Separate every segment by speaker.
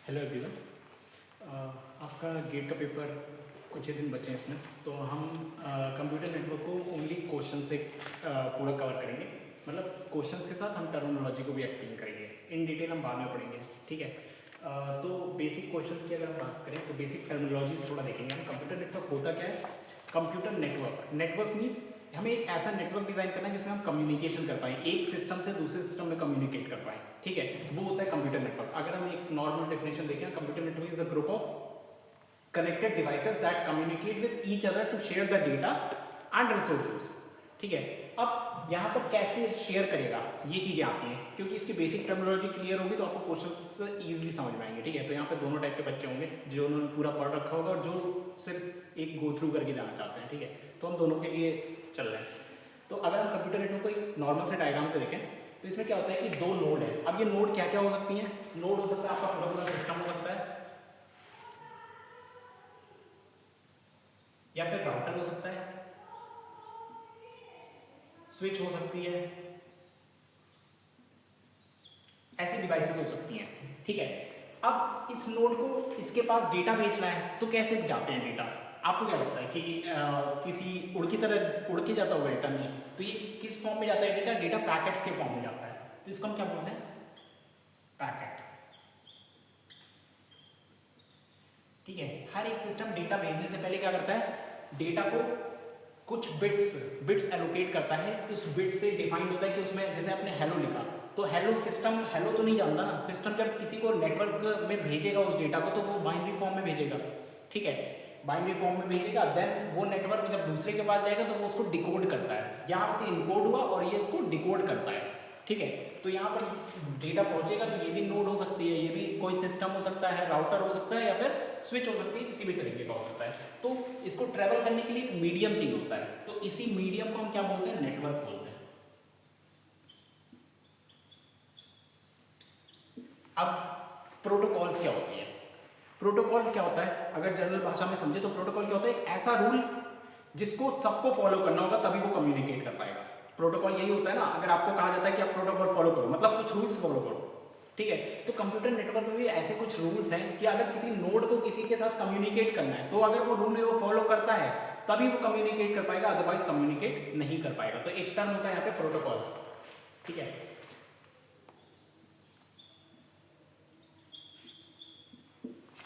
Speaker 1: Hello everyone. आपका gate का paper कुछ ही दिन बचे हैं इसमें, तो हम कंप्यूटर नेटवर्क को ओनली क्वेश्चन से पूरा कवर करेंगे। मतलब क्वेश्चंस के साथ हम टर्मिनोलॉजी को भी एक्सप्लेन करेंगे। इन डिटेल हम बाद में पढ़ेंगे, ठीक है। तो बेसिक क्वेश्चंस की अगर हम बात करें तो बेसिक टर्मिनोलॉजी थोड़ा देखेंगे हम। कंप्यूटर नेटवर्क होता क्या है? कंप्यूटर नेटवर्क मीन्स हमें एक ऐसा नेटवर्क डिजाइन करना है जिसमें हम कम्युनिकेशन कर पाएँ, एक सिस्टम से दूसरे सिस्टम में कम्युनिकेट कर पाएँ, ठीक है। वो होता है कंप्यूटर नेटवर्क। अगर हम एक नॉर्मल डेफिनेशन देखें, computer network is a group of connected devices that communicate with each other to share the data and resources, ठीक है। अब यहाँ पर कैसे शेयर करेगा ये चीज़ें आती हैं, क्योंकि इसकी बेसिक टर्मिनोलॉजी क्लियर होगी तो आपको क्वेश्चंस इजीली समझ में आएंगे, ठीक है। तो यहाँ पे दोनों टाइप के बच्चे होंगे, जो उन्होंने पूरा पढ़ रखा होगा और जो सिर्फ एक गो थ्रू करके जाना चाहते हैं, ठीक है। तो हम दोनों के लिए चल रहे हैं। तो अगर हम कंप्यूटर नेटवर्क को एक नॉर्मल से डायग्राम से देखें तो इसमें क्या होता है कि दो नोड है। अब ये नोड क्या क्या हो सकती हैं? नोड हो सकता है आपका पूरा पूरा सिस्टम हो सकता है, या फिर राउटर हो सकता है, स्विच हो सकती है, ऐसी डिवाइसेस हो सकती हैं, ठीक है। अब इस नोड को इसके पास डेटा भेजना है तो कैसे जाते हैं डेटा? आपको क्या लगता है कि किसी उड़ की तरह उड़ के जाता होगा डेटा? नहीं। तो ये किस फॉर्म में जाता है डेटा? डेटा पैकेट्स के फॉर्म में जाता है। तो इसको हम क्या बोलते हैं? पैकेट, ठीक है। हर एक सिस्टम डेटा भेजने से पहले क्या करता है? डेटा को कुछ बिट्स एलोकेट करता है। उस बिट से डिफाइंड होता है कि उसमें जैसे आपने हेलो लिखा तो हेलो सिस्टम हेलो तो नहीं जानता ना। सिस्टम जब किसी को नेटवर्क में भेजेगा उस डेटा को तो वो बाइनरी फॉर्म में भेजेगा, ठीक है। बाइनरी फॉर्म में भेजेगा, देन वो नेटवर्क जब दूसरे के पास जाएगा तो वो उसको डिकोड करता है। यहाँ से इनकोड हुआ और ये इसको डिकोड करता है, ठीक है। तो यहाँ पर डेटा पहुंचेगा तो ये भी नोड हो सकती है, ये भी कोई सिस्टम हो सकता है, राउटर हो सकता है, या फिर स्विच हो सकती है, किसी भी तरीके का हो सकता है। तो इसको ट्रेवल करने के लिए एक मीडियम चाहिए होता है, तो इसी मीडियम को हम क्या बोलते हैं? नेटवर्क बोलते हैं। अब प्रोटोकॉल्स क्या होती है? प्रोटोकॉल क्या होता है अगर जनरल भाषा में समझे तो प्रोटोकॉल क्या होता है? एक ऐसा रूल जिसको सबको फॉलो करना होगा तभी वो कम्युनिकेट कर पाएगा। प्रोटोकॉल यही होता है ना। अगर आपको कहा जाता है कि आप प्रोटोकॉल फॉलो करो, मतलब कुछ रूल्स फॉलो करो, ठीक है। तो कंप्यूटर नेटवर्क में भी ऐसे कुछ रूल्स हैं कि अगर किसी नोड को किसी के साथ कम्युनिकेट करना है तो अगर वो रूल वो फॉलो करता है तभी वो कम्युनिकेट कर पाएगा, अदरवाइज कम्युनिकेट नहीं कर पाएगा। तो एक टर्म होता है यहाँ पे प्रोटोकॉल, ठीक है।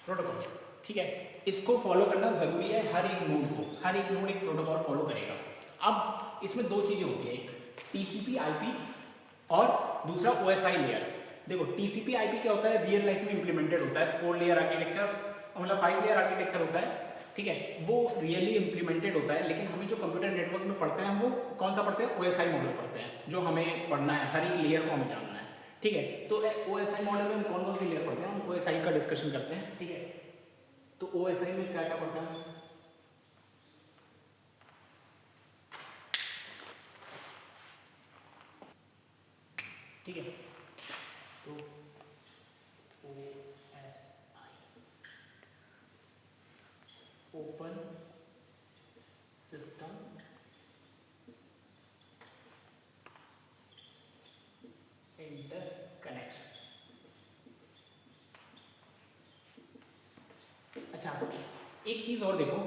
Speaker 1: प्रोटोकॉल, ठीक है। इसको फॉलो करना जरूरी है हर एक नोड को। हर एक नोड एक प्रोटोकॉल फॉलो करेगा। अब इसमें दो चीजें होती है, एक टीसीपी आईपी और दूसरा ओएसआई लेयर। देखो टीसीपी आईपी क्या होता है? रियल लाइफ में इंप्लीमेंटेड होता है। 4 लेयर आर्किटेक्चर, मतलब 5 लेयर आर्किटेक्चर होता है, ठीक है। वो रियली इंप्लीमेंटेड होता है। लेकिन हमें जो कंप्यूटर नेटवर्क में पढ़ते हैं वो कौन सा पढ़ते हैं? ओएसआई मॉडल पढ़ते हैं, जो हमें पढ़ना है, हर एक लेयर को हमें जानना है, ठीक है। तो ओएसआई मॉडल में हम कौन कौन सी लेयर पढ़ते हैं? हम ओएसआई का डिस्कशन करते हैं, ठीक है। तो ओएसआई में क्या क्या पढ़ते हैं? ठीक है। तो ओएसआई ओपन सिस्टम इंटरकनेक्शन। अच्छा, एक चीज और देखो,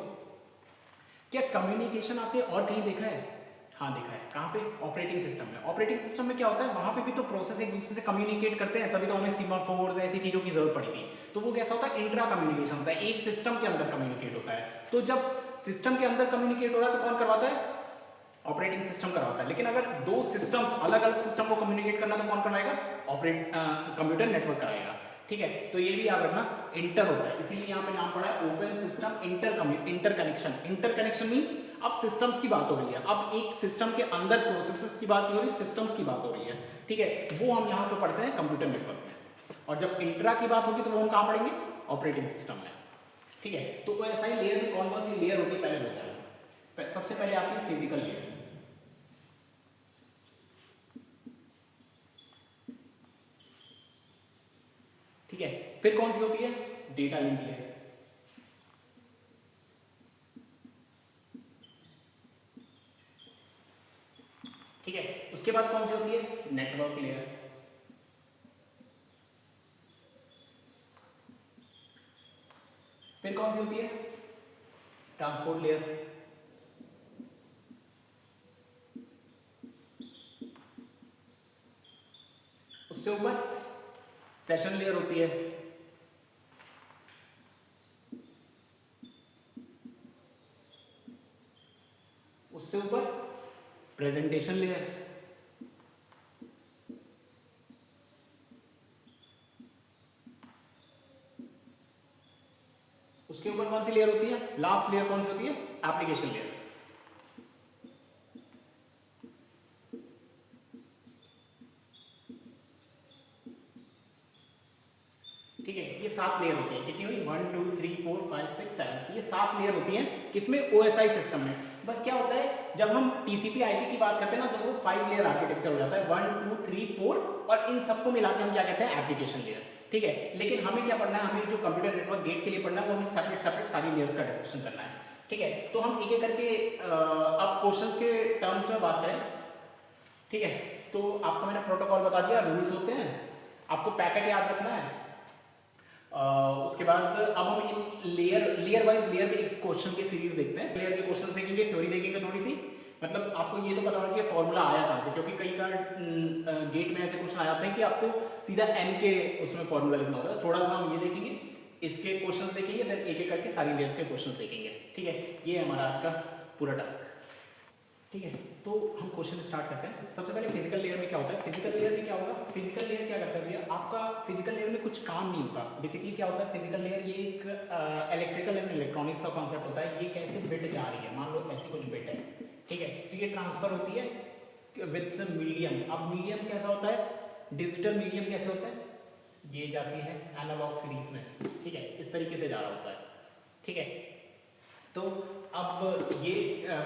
Speaker 1: क्या कम्युनिकेशन आपने और कहीं देखा है? हाँ देखा है। कहाँ पे? ऑपरेटिंग सिस्टम में। ऑपरेटिंग सिस्टम में क्या होता है? वहां पे भी तो प्रोसेस एक दूसरे से कम्युनिकेट करते हैं, तभी तो हमें सीमाफोर्स ऐसी चीजों की जरूरत पड़ी थी। तो वो कैसा होता है? इंट्रा कम्युनिकेशन होता है, एक सिस्टम के अंदर कम्युनिकेट होता है। तो जब सिस्टम के अंदर कम्युनिकेट हो रहा है तो कौन करवाता है? ऑपरेटिंग सिस्टम करवाता है। लेकिन अगर दो सिस्टम्स अलग अलग सिस्टम को कम्युनिकेट करना तो कौन करवाएगा? कंप्यूटर नेटवर्क कराएगा, ठीक है। तो ये भी याद रखना, इंटर होता है, इसीलिए यहाँ पे नाम पड़ा है open system interconnection. Interconnection means अब सिस्टम्स की बात हो रही है। अब एक सिस्टम के अंदर प्रोसेसेस की बात नहीं हो रही, सिस्टम्स की बात हो रही है, ठीक है। वो हम यहाँ पे पढ़ते हैं कंप्यूटर नेटवर्क में। और जब इंट्रा की बात होगी तो वो हम कहाँ पढ़ेंगे? ऑपरेटिंग सिस्टम में, ठीक है। तो ओएसआई लेयर में कौन कौन सी लेयर होती है पहले बताया। सबसे पहले आती है फिजिकल लेयर, ठीक है। फिर कौन सी होती है? डेटा लिंक लेयर, ठीक है। उसके बाद कौन सी होती है? नेटवर्क लेयर, फिर कौन सी होती है? Transport layer. उससे ऊपर सेशन लेयर होती है। उससे ऊपर प्रेजेंटेशन लेयर। उसके ऊपर कौन सी लेयर होती है? लास्ट लेयर कौन सी होती है? Application layer. ठीक है, ये 7 लेयर होती है। कितनी हुई? 1 2 3 4 5 6 7, ये 7 लेयर होती हैं। किसमें? OSI सिस्टम में। बस क्या होता है, जब हम TCP IP की बात करते हैं ना, तो वो 5 लेयर आर्किटेक्चर हो जाता है, 1 2 3 4, और इन सबको मिला के हम क्या कहते हैं? Application layer. ठीक है, लेकिन हमें क्या पढ़ना है? हमें जो कंप्यूटर नेटवर्क गेट के लिए पढ़ना है, वो हमें सेपरेट सेपरेट सारी लेयर्स का डिस्कशन करना है। ठीक है, तो हम एक एक करके अब क्वेश्चंस के टर्म्स में बात करें। ठीक है, तो आपको मैंने प्रोटोकॉल बता दिया, रूल्स होते हैं, आपको पैकेट याद रखना है। उसके बाद अब हम इन लेयर वाइज लेयर में एक क्वेश्चन की सीरीज देखते हैं। लेयर के क्वेश्चंस देखेंगे, थ्योरी देखेंगे थोड़ी सी। मतलब आपको ये तो पता होना चाहिए फॉर्मूला आया कहाँ से, क्योंकि कई बार गेट में ऐसे क्वेश्चन आ जाते हैं कि आपको सीधा n के उसमें फॉर्मूला लिखना होता है। थोड़ा सा हम ये देखेंगे, इसके क्वेश्चंस देखेंगे, देन एक एक करके सारी लेयर्स के क्वेश्चंस देखेंगे। ठीक है, ये है हमारा आज का पूरा टास्क। ठीक है, तो हम क्वेश्चन स्टार्ट करते हैं। सबसे पहले फिजिकल लेयर में क्या होता है? फिजिकल लेयर में क्या होगा? फिजिकल लेयर क्या करता है भैया? आपका फिजिकल लेयर में कुछ काम नहीं होता। बेसिकली क्या होता है फिजिकल लेयर? ये एक इलेक्ट्रिकल एंड इलेक्ट्रॉनिक्स का कॉन्सेप्ट होता है। ये कैसे बिट जा रही है, मान लो ऐसी कुछ बिट है, ठीक है, तो ये ट्रांसफर होती है विथ मीडियम। अब मीडियम कैसा होता है? डिजिटल मीडियम कैसे होता है? ये जाती है एनालॉग सीरीज में। ठीक है, इस तरीके से जा रहा होता है। ठीक है, तो अब ये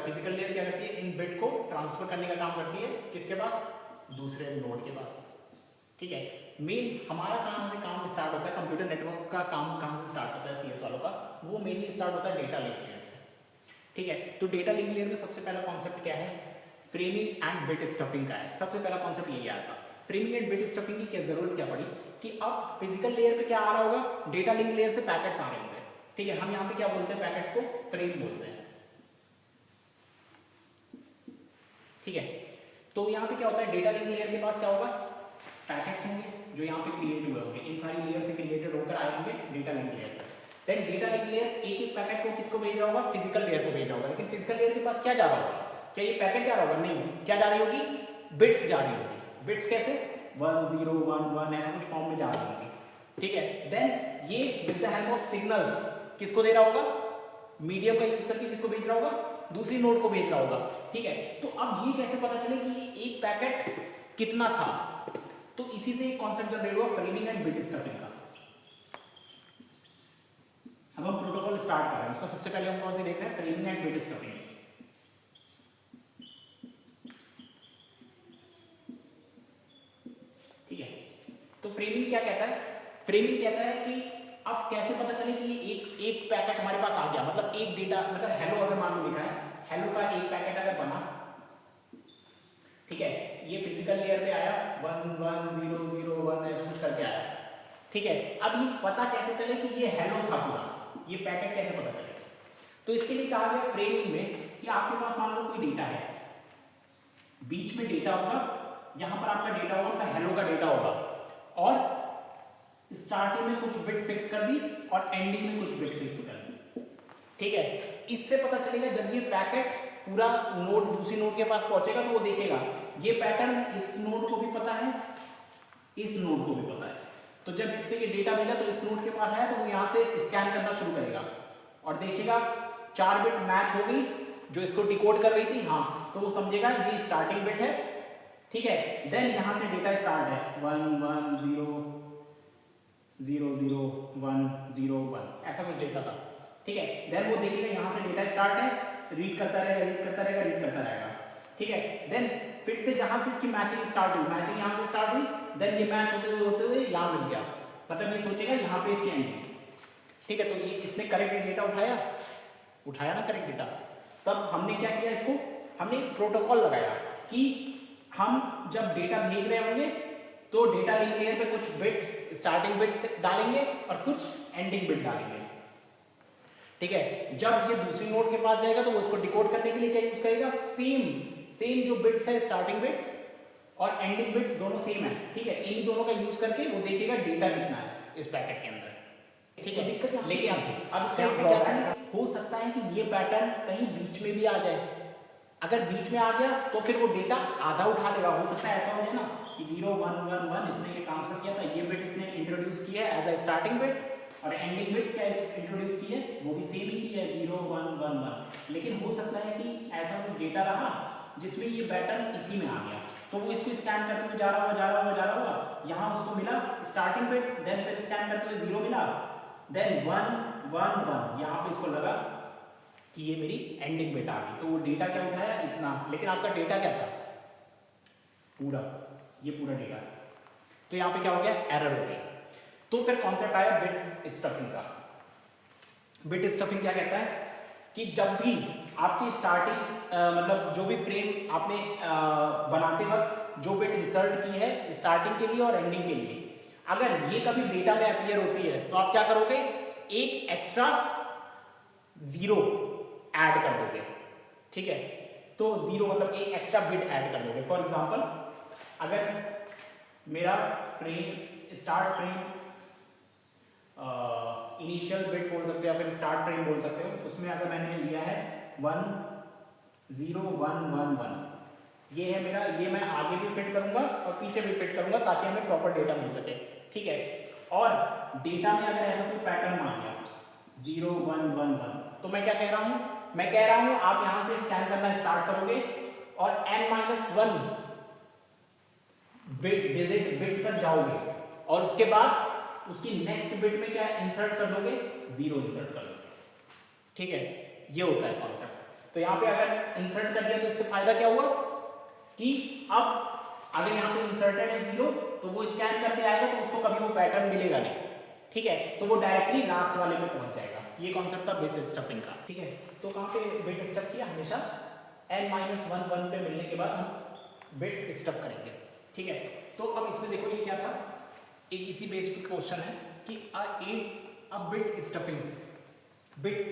Speaker 1: फिजिकल लेयर क्या करती है? इन बिट को ट्रांसफर करने का काम करती है। किसके पास? दूसरे नोड के पास। ठीक है, मेन हमारा कहाँ से काम स्टार्ट होता है? कंप्यूटर नेटवर्क का काम कहाँ से स्टार्ट होता है? CS वालों का वो मेनली स्टार्ट होता है डेटा लिंक लेयर से। ठीक है, तो डेटा लिंक लेयर में सबसे पहला कॉन्सेप्ट क्या है? फ्रेमिंग एंड बिट स्टफिंग का है। सबसे पहला कॉन्सेप्ट यही आया था। फ्रेमिंग एंड बिट स्टफिंग की क्या जरूरत क्या पड़ी कि अब फिजिकल लेयर पे क्या आ रहा होगा? डेटा लिंक लेयर से पैकेट्स आ रहे होंगे। ठीक है, हम यहाँ पे क्या बोलते हैं? पैकेट्स को फ्रेम बोलते हैं। ठीक है, तो यहाँ पे क्या होता है? डेटा लिंक लेयर के पास क्या होगा? पैकेट्स होंगे जो यहाँ पे क्रिएट हुए होंगे। इन सारी लेयर से क्रिएटेड होकर आए होंगे data link layer. Then data link layer एक एक पैकेट को किसको भेज रहा होगा? फिजिकल लेयर को भेज रहा होगा। लेकिन फिजिकल लेयर के पास क्या जा रहा होगा? क्या ये पैकेट जा रहा होगा? नहीं, क्या जा रही होगी? बिट्स जा रही होगी। बिट्स कैसे? 1 0 1 1 ऐसा कुछ फॉर्म में जा रही होगी। ठीक है, देन ये with the help of signals किसको दे रहा होगा? मीडियम का यूज करके किसको भेज रहा होगा? दूसरी नोड को भेज रहा होगा। ठीक है, तो अब ये कैसे पता चले कि ये एक पैकेट कितना था? तो इसी से एक कॉन्सेप्ट जनरेट हुआ, फ्रेमिंग एंड बिट स्टफिंग का। अब हम प्रोटोकॉल स्टार्ट कर रहे हैं। उसका सबसे पहले हम कौन सी देख रहे हैं? Framing and bit stuffing. ठीक है, तो फ्रेमिंग क्या कहता है? फ्रेमिंग कहता है कि अब कैसे पता चले कि ये एक पैकेट हमारे पास आ गया, मतलब एक डेटा, मतलब हेलो अगर मान लो लिखा है, हेलो का एक पैकेट अगर बना, ठीक है, ये फिजिकल लेयर पे आया 1 1 0 0 1 ऐसे कुछ करके आया। ठीक है, अब ये पता कैसे चले कि ये हेलो था पूरा? ये पैकेट कैसे पता चले? तो इसके लिए कहा गया फ्रेमिंग में कि आपके पास मान लो कोई डेटा है, बीच में डेटा होगा, यहां पर आपका डेटा होगा, हेलो का डेटा होगा, और स्टार्टिंग में कुछ बिट फिक्स कर दी और एंडिंग में कुछ बिट फिक्स कर दी। ठीक है, इससे पता चलेगा जब ये पैकेट पूरा नोड दूसरी नोड के पास पहुंचेगा तो वो देखेगा ये पैटर्न इस नोड को भी पता है, इस नोड को भी पता है। तो जब इस पे ये डेटा मिला तो इस नोड के पास आया तो वो यहां से स्कैन करना शुरू करेगा और देखेगा 4 बिट मैच हो गई जो इसको डिकोड कर रही थी, हाँ, तो वो समझेगा ये स्टार्टिंग बिट है। ठीक है, देन यहां से डेटा स्टार्ट है 1 1 0 0 0 1 0 1 ऐसा कुछ डेटा था। ठीक है, देन वो देखेगा यहाँ से डेटा स्टार्ट है, रीड करता रहेगा, रीड करता रहेगा, रीड करता रहेगा। ठीक है, देन फिर से जहाँ से इसकी मैचिंग स्टार्ट हुई, मैचिंग यहाँ से स्टार्ट हुई, देन ये मैच होते हुए यहाँ मिल गया, मतलब ये सोचेगा यहाँ पे इसकी एंडिंग। ठीक है, तो ये इसने करेक्ट डेटा उठाया ना करेक्ट डेटा। तब हमने क्या किया, इसको हमने एक प्रोटोकॉल लगाया कि हम जब डेटा भेज रहे होंगे तो डेटा लिंक लेयर पे कुछ बिट स्टार्टिंग बिट डालेंगे और कुछ एंडिंग बिट डालेंगे। ठीक है। जब ये दूसरी नोड के पास जाएगा तो वो इसको डिकोड करने के लिए क्या यूज करेगा, सेम जो बिट्स है, स्टार्टिंग बिट्स और एंडिंग बिट्स दोनों सेम है, ठीक है। इन दोनों का यूज करके वो देखेगा डेटा कितना है इस पैकेट के अंदर, ठीक है। दिक्कत लेके अब इसका क्या हो सकता है कि ये पैटर्न कहीं बीच में भी आ जाए। अगर बीच में आ गया तो फिर वो डेटा आधा उठा लेगा। हो सकता है ऐसा हो जाए ना कि 0 1 1 1 इसने ये ट्रांसफर किया था, ये बिट इसने इंट्रोड्यूस किया है एज अ स्टार्टिंग बिट, और एंडिंग बिट क्या इंट्रोड्यूस की है, वो भी सेम ही की है 0 1 1 1। लेकिन हो सकता है कि ऐसा कुछ डेटा रहा जिसमें ये पैटर्न इसी में आ गया, तो वो इसको स्कैन करते हुए जा रहा हुआ, यहाँ उसको मिला स्टार्टिंग बिट, देन फिर स्कैन करते हुए 0 मिला, देन 1 1 1, यहाँ पे इसको लगा कि ये मेरी एंडिंग बिट आ गई, तो वो डेटा क्या उठाया इतना। लेकिन आपका डेटा क्या था, पूरा, ये पूरा डेटा था, तो यहाँ पे क्या हो गया, एरर हो गई। तो फिर कॉन्सेप्ट आया बिट स्टफिंग का। बिट स्टफिंग क्या कहता है कि जब भी आपकी स्टार्टिंग मतलब जो भी फ्रेम आपने बनाते वक्त जो बिट इंसर्ट की है स्टार्टिंग के लिए और एंडिंग के लिए, अगर ये कभी डेटा में अपीयर होती है तो आप क्या करोगे, एक एक्स्ट्रा 0 ऐड कर दोगे, ठीक है। तो 0 मतलब एक एक्स्ट्रा बिट ऐड कर दोगे। फॉर एग्जांपल अगर मेरा frame start frame initial bit बोल सकते हो या फिर स्टार्ट फ्रेम बोल सकते हो, उसमें अगर मैंने लिया है 1 0 1 1 1, ये है मेरा, ये मैं आगे भी फिट करूंगा और पीछे भी फिट करूंगा ताकि हमें प्रॉपर डेटा मिल सके, ठीक है। और डेटा में अगर ऐसा कोई पैटर्न मान गया 0 1 1 1, तो मैं क्या कह रहा हूं, मैं कह रहा हूं आप यहां से स्कैन करना स्टार्ट करोगे और n-1 बिट तक जाओगे और उसके बाद उसकी नेक्स्ट बिट में क्या इंसर्ट कर दोगे, 0 इंसर्ट कर दोगे, ठीक है। ये होता है कॉन्सेप्ट। तो यहाँ पे अगर इंसर्ट कर दिया तो इससे फायदा क्या हुआ कि अब अगर यहाँ पे इंसर्टेड है 0 तो वो स्कैन करते आएगा तो उसको कभी वो पैटर्न मिलेगा नहीं, ठीक है। तो वो डायरेक्टली लास्ट वाले पे पहुंच जाएगा। ये कॉन्सेप्ट था बिट स्टफिंग का, ठीक है। तो कहाँ पे बिट स्टफ किया, हमेशा n-1 1 पे मिलने के बाद हम बिट स्टफ करेंगे, ठीक है। तो अब इसमें देखो ये क्या था, एक इसी बेस पे क्वेश्चन है कि अब बिट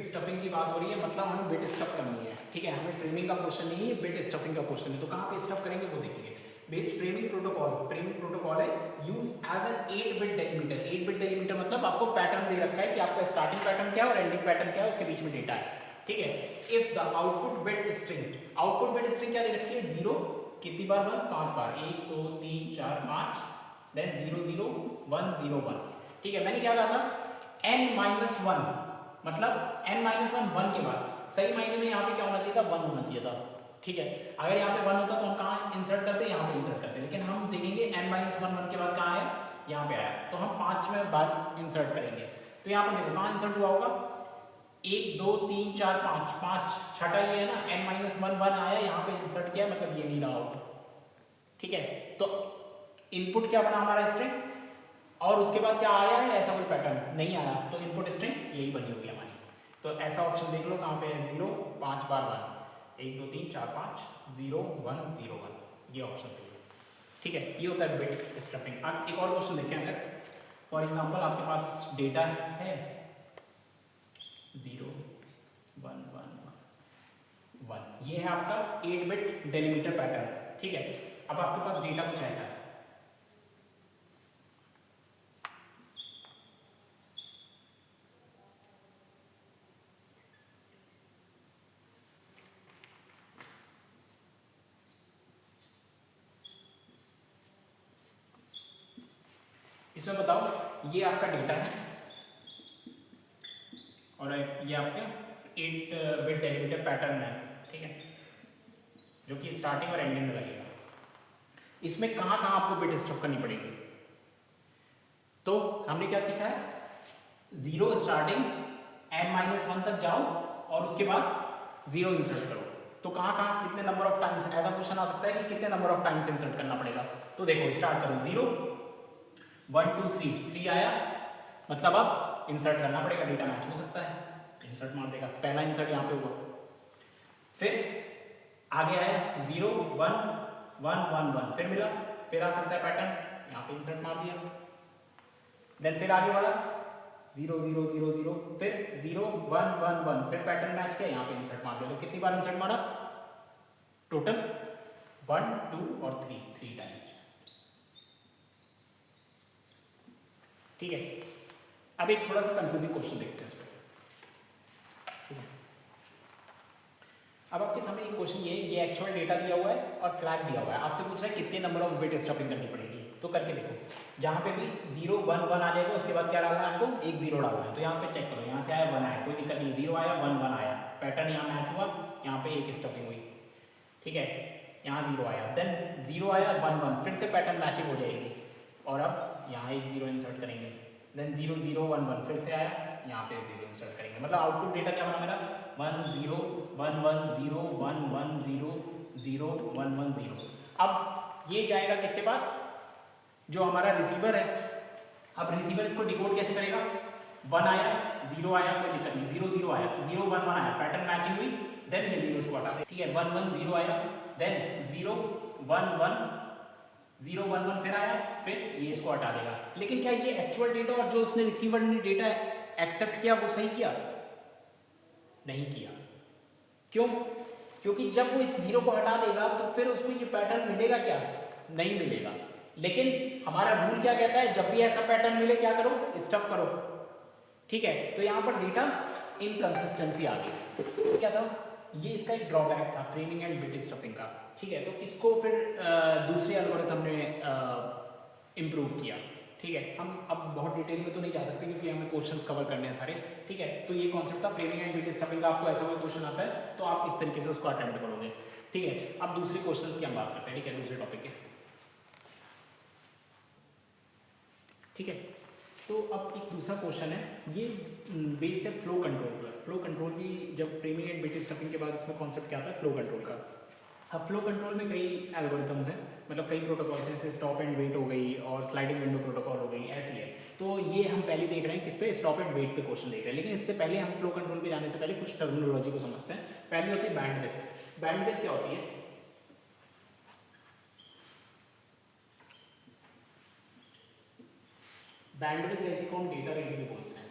Speaker 1: स्टफिंग की बात हो रही है, मतलब हमें बिट स्टफ करनी है, ठीक है। हमें फ्रेमिंग का क्वेश्चन नहीं है, बिट स्टफिंग का क्वेश्चन है। तो कहाँ पे स्टफ करेंगे वो देखेंगे। बेस्ड फ्रेमिंग प्रोटोकॉल है use as an 8 bit delimiter. 8 bit delimiter मतलब आपको पैटर्न दे रखा है कि आपका स्टार्टिंग पैटर्न क्या है और एंडिंग पैटर्न क्या है, उसके बीच में डेटा है, ठीक है। If the output bit string क्या दे रखी है, 0 कितनी बार, 1 5 बार, 1 2 3 4 5, देन 0 0 1 0 1, ठीक है। मैंने क्या कहा था, n-1 मतलब n-1 1 के बाद, सही मायने में यहाँ पे क्या होना चाहिए था, 1 होना चाहिए था, ठीक है। अगर यहाँ पे 1 होता तो हम कहाँ इंसर्ट करते, यहाँ पे इंसर्ट करते, लेकिन हम देखेंगे n-1 1 के बाद कहाँ आया, यहाँ पे आया, तो हम 5वें बार इंसर्ट करेंगे। तो यहाँ पर देखो कहाँ इंसर्ट हुआ होगा, 1 2 3 4 5 5, छठा ये है ना, n-1 1 आया, यहाँ पे इंसर्ट किया, मतलब ये नहीं रहा होगा, ठीक है। तो इनपुट क्या बना हमारा स्ट्रिंग, और उसके बाद क्या आया है, ऐसा कोई पैटर्न नहीं आया, तो इनपुट स्ट्रिंग यही बनी होगी हमारी। तो ऐसा ऑप्शन देख लो कहाँ पे है, 0 5 बार 1 1 2 3 4 5 0 1 0 1, ये ऑप्शन सही है, ठीक है। ये होता है बिट स्टफिंग। अब एक और क्वेश्चन देखें, अगर फॉर एग्जांपल आपके पास डेटा है 0 1 1 1, ये है आपका 8 बिट डेलीमीटर पैटर्न, ठीक है। अब आपके पास डेटा कुछ ऐसा है, इसमें बताओ ये आपका डेटा है और ये आपके 8 बिट डेलीमीटर पैटर्न है, ठीक है, जो कि स्टार्टिंग और एंडिंग में लगेगा। इसमें कहाँ कहाँ आपको बिट स्टफ करनी पड़ेगी, तो हमने क्या सीखा है, 0 स्टार्टिंग n-1 तक जाओ और उसके बाद 0 इंसर्ट करो। तो कहाँ कहाँ कितने नंबर ऑफ टाइम्स, ऐसा क्वेश्चन आ सकता है कि कितने नंबर ऑफ टाइम्स इंसर्ट करना पड़ेगा। तो देखो स्टार्ट करो 0 1 2 3 आया, मतलब अब इंसर्ट करना पड़ेगा, डेटा मैच हो सकता है, इंसर्ट मार देगा, पहला इंसर्ट यहाँ पे हुआ, फिर आगे आया 0 1 1 1 1, फिर मिला, फिर आ सकता है पैटर्न, यहाँ पे इंसर्ट मार दिया, देन फिर आगे वाला 0 0 0 0 फिर 0 1 1 1 फिर पैटर्न मैच किया, यहाँ पे इंसर्ट मार दिया। तो कितनी बार इंसर्ट मारा? टोटल 1 2 और 3 टाइम्स। ठीक है, अब एक थोड़ा सा कंफ्यूजिंग क्वेश्चन देखते हैं इस पे। ठीक है, अब आपके सामने एक क्वेश्चन ये एक्चुअल डेटा दिया हुआ है और फ्लैग दिया हुआ है, आपसे पूछ रहा है कितने नंबर ऑफ बिट स्टफिंग करनी पड़ेगी। तो करके देखो, जहाँ पे भी 0 1 1 आ जाएगा, उसके बाद क्या डालना है आपको? एक 0 डालना है। तो यहाँ पे चेक करो, यहाँ से आया 1 आया, कोई दिक्कत नहीं, 0 आया 1 1 आया, पैटर्न यहाँ मैच हुआ, यहाँ पे एक स्टफिंग हुई। ठीक है, यहाँ 0 आया, देन 0 आया 1 1, फिर से पैटर्न मैचिंग हो जाएगी, और अब यहाँ एक 0 इंसर्ट करेंगे, देन 0 0 1 1 फिर से आया, यहाँ पे 0 इंसर्ट करेंगे। मतलब आउटपुट डेटा क्या बना मेरा? 1 0 1 1 0 1 1 0 0 1 1 0। अब ये जाएगा किसके पास? जो हमारा रिसीवर है। अब रिसीवर इसको डिकोड कैसे करेगा? 1 आया 0 आया, कोई दिक्कत नहीं, 0 0 आया, 0 1 1 आया, पैटर्न मैचिंग हुई, देन ये 0 इसको हटा दे। ठीक है, 1 1 0 आया, देन 0 1 1 0 1 1 फिर आया, फिर ये इसको हटा देगा। लेकिन क्या ये एक्चुअल डेटा और जो उसने रिसीवर ने डेटा एक्सेप्ट किया वो सही किया? नहीं किया। क्यों? क्योंकि जब वो इस 0 को हटा देगा तो फिर उसको ये पैटर्न मिलेगा क्या? नहीं मिलेगा। लेकिन हमारा रूल क्या कहता है? जब भी ऐसा पैटर्न मिले क्या करो? स्टफ करो। ठीक है, तो यहाँ पर डेटा इनकंसिस्टेंसी आ गई। क्या था ये? इसका एक ड्रॉबैक था फ्रेमिंग एंड बिट स्टफिंग का। ठीक है, तो इसको फिर दूसरे एल्गोरिथम ने इम्प्रूव किया। ठीक है, हम अब बहुत डिटेल में तो नहीं जा सकते क्योंकि हमें क्वेश्चंस कवर करने हैं सारे। ठीक है, तो ये कॉन्सेप्ट था फ्रेमिंग एंड बिट स्टफिंग का। आपको ऐसा कोई क्वेश्चन आता है तो आप इस तरीके से उसको अटेम्प्ट करोगे। ठीक है, अब दूसरे क्वेश्चंस की हम बात करते हैं। ठीक है, दूसरे टॉपिक के। ठीक है, तो अब एक दूसरा क्वेश्चन है, ये बेस्ड है फ्लो कंट्रोल पर। फ्लो कंट्रोल भी जब फ्रेमिंग एंड बिट स्टफिंग के बाद इसमें कॉन्सेप्ट क्या आता है? फ्लो कंट्रोल का। अब फ्लो कंट्रोल में कई एल्गोरिथम्स हैं, मतलब कई प्रोटोकॉल्स हैं, जैसे स्टॉप एंड वेट हो गई और स्लाइडिंग विंडो प्रोटोकॉल हो गई, ऐसी है। तो ये हम पहले देख रहे हैं किस पे? स्टॉप एंड वेट पे क्वेश्चन देख रहे हैं। लेकिन इससे पहले हम फ्लो कंट्रोल पे जाने से पहले कुछ टर्मिनोलॉजी को समझते हैं। पहली होती है बैंडविड्थ। बैंडविड्थ क्या होती है? बैंडविड्थ जैसे को हम डेटा रेट भी बोलते हैं।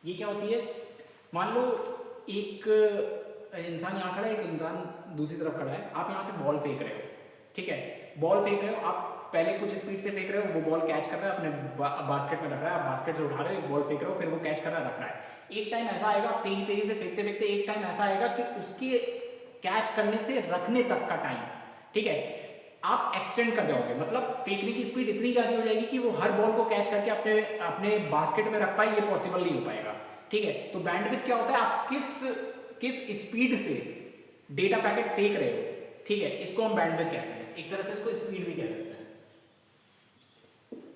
Speaker 1: ये क्या होती है? मान लो एक इंसान यहाँ खड़ा है, एक इंसान दूसरी तरफ खड़ा है, आप यहाँ से बॉल फेंक रहे हो। ठीक है, बॉल फेंक रहे हो, आप पहले कुछ स्पीड से फेंक रहे हो, वो बॉल कैच कर रहा है, अपने बास्केट में रख रहा है, आप बास्केट से उठा रहे हो, बॉल फेंक रहे हो, फिर वो कैच कर रहा है, रख रहा है। एक टाइम ऐसा आएगा, आप तेजी तेजी से फेंकते फेंकते एक टाइम ऐसा आएगा कि उसके कैच करने से रखने तक का टाइम, ठीक है, आप एक्सटेंड कर जाओगे। मतलब फेंकने की स्पीड इतनी ज्यादा हो जाएगी कि वो हर बॉल को कैच करके अपने अपने बास्केट में रख पाए, ये पॉसिबल नहीं हो पाएगा। ठीक है, तो बैंडविड्थ क्या होता है? आप किस स्पीड से डेटा पैकेट फेंक रहे हो, ठीक है, इसको हम बैंडविड्थ कहते हैं। एक तरह से इसको स्पीड भी कह सकते हैं।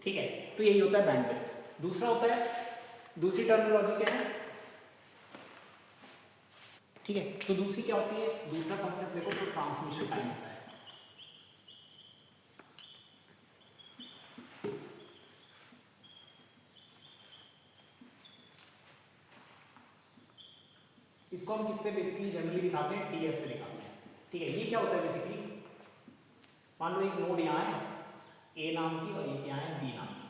Speaker 1: ठीक है, तो यही होता है बैंडविड्थ। दूसरा होता है, दूसरी टर्मिनोलॉजी क्या है? ठीक है, तो दूसरी क्या होती है? दूसरा कॉन्सेप्ट देखो, तो ट्रांसमिशन टाइम होता है। इसको हम किससे बेसिकली जनरली दिखाते हैं? टीएफ से दिखाते हैं। ठीक है, ये क्या होता है बेसिकली? मान लो एक नोड यहाँ है ए नाम की और एक यहाँ है बी नाम की।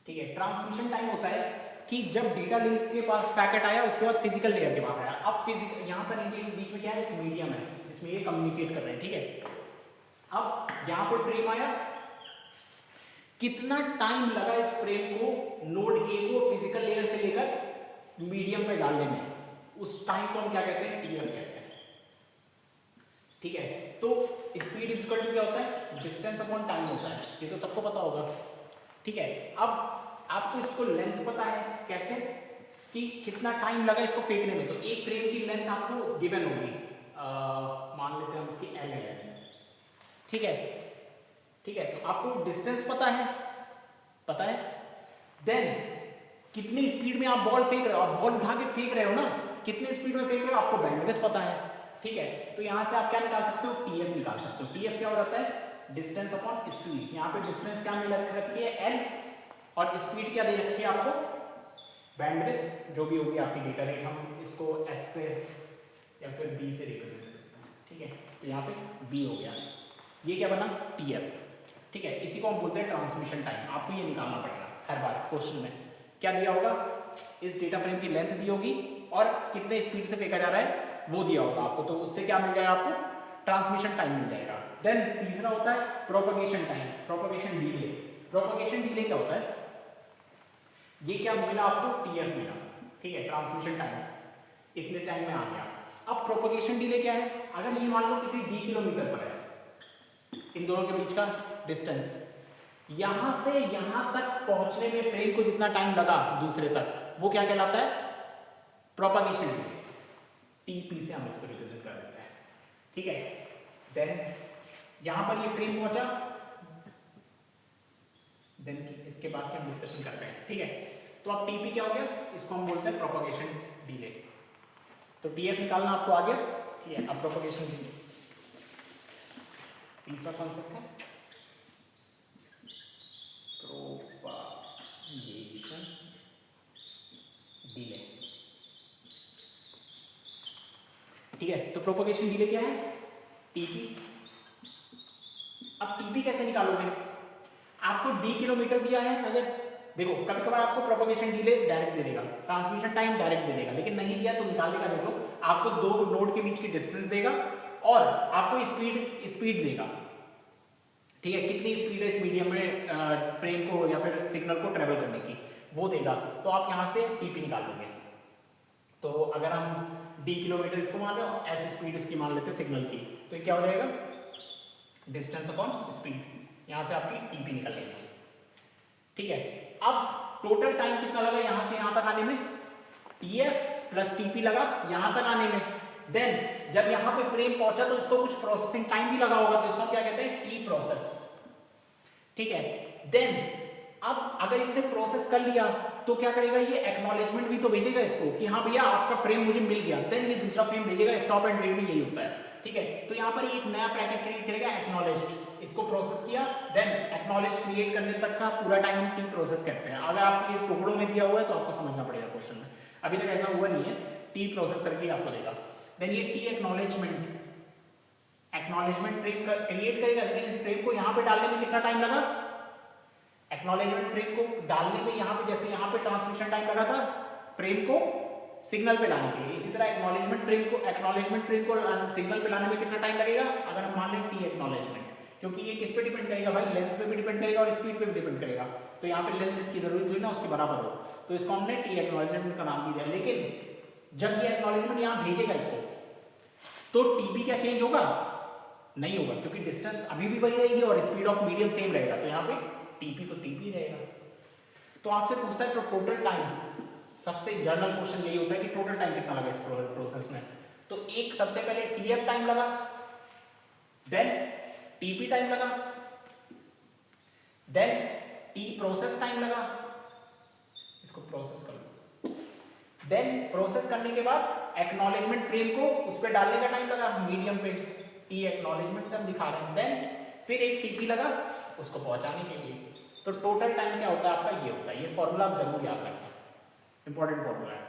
Speaker 1: ठीक है, ट्रांसमिशन टाइम होता है कि जब डेटा लिंक के पास पैकेट आया, उसके बाद फिजिकल लेयर के पास आया। अब फिजिकल यहाँ पर इनके बीच में क्या है? एक मीडियम है जिसमें ये कम्युनिकेट कर रहे हैं। ठीक है, अब यहाँ पर फ्रेम आया, कितना टाइम लगा इस फ्रेम को नोड ए को फिजिकल लेयर से लेकर मीडियम पे डालने में, उस टाइम को हम क्या कहते हैं? टीएफ कहते हैं। ठीक है, तो स्पीड इज इक्वल टू क्या होता है? डिस्टेंस अपॉन टाइम होता है, ये तो सबको पता होगा। ठीक है, अब आपको इसको लेंथ पता है कैसे? कि कितना टाइम लगा इसको फेंकने में। तो एक फ्रेम की लेंथ आपको गिवन होगी, मान लेते हैं हम इसकी एल है। ठीक है, ठीक है, तो आपको डिस्टेंस पता है, पता है, देन कितनी स्पीड में आप बॉल फेंक रहे हो, आप बॉल उठा के फेंक रहे हो ना, कितने स्पीड में फेंक रहे हो, आपको बैंडविड्थ पता है। ठीक है, तो यहां से आप क्या निकाल सकते हो? टीएफ निकाल सकते हो। टीएफ क्या हो जाता है? Distance upon speed. यहाँ पे डिस्टेंस क्या मिल रखी है? एल, और स्पीड क्या दे रखी है आपको? बैंडविड्थ, जो भी होगी आपकी डेटा रेट। हम इसको एस से या फिर बी से रिप्रेजेंट करते हैं। ठीक है, तो यहाँ पे बी हो गया, ये क्या बना? टीएफ। ठीक है, इसी को हम बोलते हैं ट्रांसमिशन टाइम। आपको ये निकालना पड़ेगा। हर बार क्वेश्चन में क्या दिया होगा, इस डेटा फ्रेम की लेंथ दी होगी और कितने स्पीड से फेंका जा रहा है वो दिया होगा आपको, तो उससे क्या मिल जाएगा आपको, ट्रांसमिशन टाइम मिल जाएगा। देन तीसरा होता है propagation time, propagation delay. Propagation delay क्या होता है, ये क्या मिला आपको, टीएफ मिला, ठीक है, ट्रांसमिशन टाइम इतने टाइम में आ गया। अब प्रोपगेशन डिले क्या है, अगर ये मान लो किसी डी किलोमीटर पर है, इन दोनों के बीच का डिस्टेंस, यहां से यहां तक पहुंचने में फ्रेम को जितना टाइम लगा दूसरे तक, वो क्या कहलाता है, प्रोपगेशन डिले, टीपी से हम इसको रिप्रेजेंट कर देते हैं, ठीक है। देन यहां पर ये फ्रेम पहुंचा, देन इसके बाद क्या हम डिस्कशन करते हैं, ठीक है। तो अब टीपी क्या हो गया, इसको हम बोलते हैं प्रोपगेशन डिले। तो टीएफ निकालना आपको आ गया, ठीक है। अब प्रोपगेशन डिले, तीसरा कॉन्सेप्ट है प्रोपगेशन डिले, ठीक है। तो प्रोपगेशन डिले क्या है, टीपी। अब टीपी कैसे निकालोगे, आपको डी किलोमीटर दिया है, अगर देखो कभी कभार आपको प्रोपगेशन डिले डायरेक्ट दे देगा, ट्रांसमिशन टाइम डायरेक्ट दे देगा, लेकिन नहीं दिया तो निकालने का देख लो, आपको दो नोड के बीच की डिस्टेंस देगा और आपको स्पीड देगा, ठीक है, कितनी स्पीड है इस मीडियम में फ्रेम को या फिर सिग्नल को ट्रेवल करने की, वो देगा। तो आप यहाँ से टीपी निकाल लोगे। तो अगर हम डी किलोमीटर इसको मान रहे हो, ऐसी स्पीड इसकी मान लेते हैं सिग्नल की, तो ये क्या हो जाएगा, डिस्टेंस अपॉन स्पीड, यहां से आपकी टीपी निकल लेगी, ठीक है। अब टोटल टाइम कितना लगा यहां से यहां तक आने में, टीएफ प्लस टीपी लगा यहां तक आने में। देन जब यहां पे फ्रेम पहुंचा तो इसको कुछ प्रोसेसिंग टाइम भी लगा होगा, तो इसको क्या कहते हैं, टी प्रोसेस, ठीक है। देन अब अगर इसने प्रोसेस कर लिया तो क्या करेगा, ये एक्नॉलेजमेंट भी तो भेजेगा इसको कि हाँ भैया आपका फ्रेम मुझे मिल गया, देन ये दूसरा फ्रेम भेजेगा, स्टॉप एंड वेट में यही होता है, ठीक है। तो यहाँ पर एक नया ब्रैकेट क्रिएट करेगा एक्नॉलेज्ड, इसको प्रोसेस किया, देन एक्नॉलेज क्रिएट करने तक का पूरा टाइम हम टी प्रोसेस कहते हैं। अगर आपको ये टुकड़ों में दिया हुआ है तो आपको समझना पड़ेगा क्वेश्चन में, अभी तक ऐसा हुआ नहीं है, टी प्रोसेस करके आपको देगा। देन ये टी एक्नॉलेजमेंट फ्रेम क्रिएट करेगा, लेकिन इस फ्रेम को यहाँ पे डालने में कितना टाइम लगा, एक्नॉलेजमेंट फ्रेम को डालने में यहाँ पे जैसे यहाँ पे ट्रांसमिशन टाइम लगा था फ्रेम को सिग्नल पे लाने के लिए, इसी तरह एक्नॉलेजमेंट फ्रेम को सिग्नल पे लाने में कितना टाइम लगेगा, अगर हम मान लें टी एक्नॉलेजमेंट, क्योंकि ये किस पे डिपेंड करेगा भाई, लेंथ पे भी डिपेंड करेगा और स्पीड पे भी डिपेंड करेगा। तो यहाँ पे लेंथ इसकी जरूरत हुई ना उसके बराबर हो, तो इसको हमने टी एक्नॉलेजमेंट का नाम दिया। लेकिन जब ये एक्नॉलेजमेंट यहाँ भेजेगा इसको, तो टीपी क्या चेंज होगा, नहीं होगा, क्योंकि डिस्टेंस अभी भी वही रहेगी और स्पीड ऑफ मीडियम सेम रहेगा, तो यहाँ पे टीपी तो टीपी रहेगा। तो आपसे पूछता है तो टोटल टाइम, सबसे जनरल क्वेश्चन यही होता है कि टोटल टाइम कितना लगा इस प्रोसेस में। तो एक सबसे पहले टीएफ टाइम लगा, देन टीपी टाइम लगा, देन टी प्रोसेस टाइम लगा, इसको प्रोसेस कर लो, देन प्रोसेस करने के बाद एक्नॉलेजमेंट फ्रेम को उस पर डालने का टाइम लगा मीडियम पे, टी एक्नॉलेजमेंट से हम दिखा रहे हैं, देन फिर एक टीपी लगा उसको पहुंचाने के लिए। तो टोटल टाइम क्या होता है आपका, ये होता है, ये फॉर्मूला आप जरूर याद रखें, इंपॉर्टेंट फॉर्मूला है,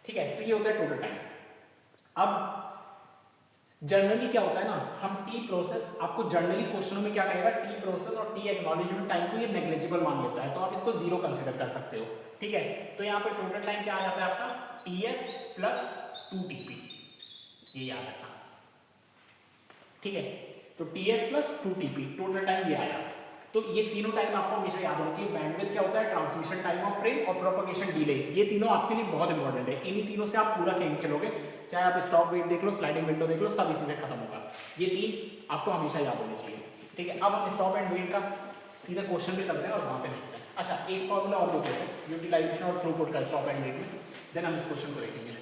Speaker 1: ठीक है। तो ये होता है टोटल टाइम। अब जनरली क्या होता है ना, हम टी प्रोसेस, आपको जनरली क्वेश्चनों में क्या कहेगा, टी प्रोसेस और टी एक्नॉलेजमेंट टाइम को ये नेग्लिजिबल मान लेता है, तो आप इसको जीरो कंसीडर कर सकते हो, ठीक है। तो यहाँ पे टोटल टाइम क्या आ जाता है आपका, टीएफ प्लस 2टीपी, ये याद रखना, ठीक है। तो टीएफ प्लस 2टीपी टोटल टाइम ये आया। तो ये तीनों टाइम आपको हमेशा याद होना चाहिए। बैंडविड्थ क्या होता है, ट्रांसमिशन टाइम ऑफ फ्रेम और प्रोपगेशन डिले, ये तीनों आपके लिए बहुत इंपॉर्टेंट है। इन्हीं तीनों से आप पूरा गेम खेलोगे, चाहे आप स्टॉप वेट देख लो, स्लाइडिंग विंडो देख लो, सब इसी से खत्म होगा। ये तीन आपको हमेशा याद होने चाहिए, ठीक है। अब हम स्टॉप एंड वेट का सीधा क्वेश्चन पे चलते हैं और वहाँ पे देखते हैं। अच्छा, एक फॉर्मूला और देते हैं यूटिलाइजेशन और थ्रूपुट का स्टॉप एंड वेट में, देन हम इस क्वेश्चन को देखेंगे।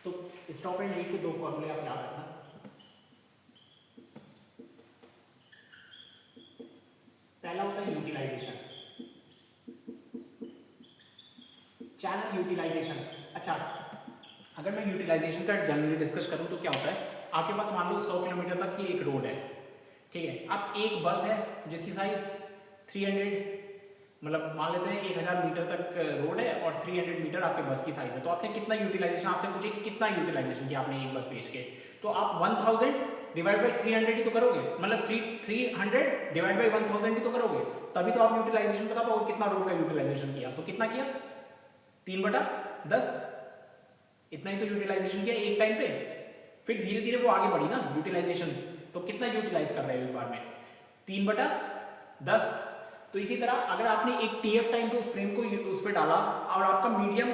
Speaker 1: तो स्टॉप एंड वेट के दो फॉर्मूले आप याद रखना। पहला होता है यूटिलाइजेशन, चैनल यूटिलाइजेशन। अच्छा, अगर मैं यूटिलाइजेशन का जनरली डिस्कस करूं तो क्या होता है, आपके पास मान लो 100 किलोमीटर तक की एक रोड है, ठीक है। अब एक बस है जिसकी साइज 300 मतलब मान लेते हैं 1000 मीटर तक रोड है और 300 मीटर आपके बस की साइज है, तो आपने कितना यूटिलाइजेशन, आपसे पूछे कि कितना यूटिलाइजेशन किया आपने एक बस बेच के, तो आप 1000 डिवाइड बाई 300 ही तो करोगे, मतलब 300 डिवाइड बाई 1000 ही तो करोगे, तभी तो आप यूटिलाइजेशन बता पाओगे कितना रोड का यूटिलाइजेशन किया। तो कितना किया, 3/10, इतना ही तो यूटिलाइजेशन किया एक टाइम पे। फिर धीरे धीरे वो आगे बढ़ी ना यूटिलाइजेशन, तो कितना यूटिलाइज कर रहे हो एक बार में, 3/10। तो इसी तरह अगर आपने एक टीएफ टाइम पे उस फ्रेम को उस पर डाला और आपका मीडियम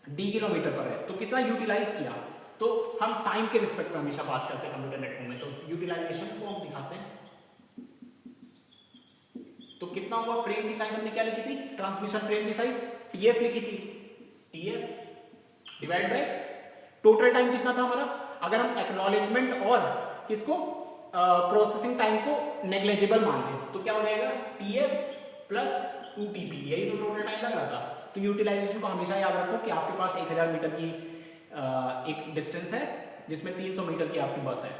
Speaker 1: डी किलोमीटर पर है, तो कितना यूटिलाइज किया। तो हम टाइम के रिस्पेक्ट में हमेशा बात करते हैं कंप्यूटर नेटवर्क में, तो यूटिलाइजेशन को हम दिखाते हैं। तो कितना हुआ, फ्रेम की साइज हमने क्या लिखी थी, ट्रांसमिशन फ्रेम की साइज टीएफ लिखी थी, TF divide by total time कितना था हमारा। अगर हम एक्नॉलेजमेंट और किसको प्रोसेसिंग टाइम को नेग्लिजिबल मान लें तो क्या हो जाएगा, टीएफ प्लस 2टीपी, यही तो टोटल टाइम लग रहा था। तो यूटिलाइजेशन को हमेशा याद रखो कि आपके पास 1000 मीटर की एक डिस्टेंस है जिसमें 300 मीटर की आपकी बस है,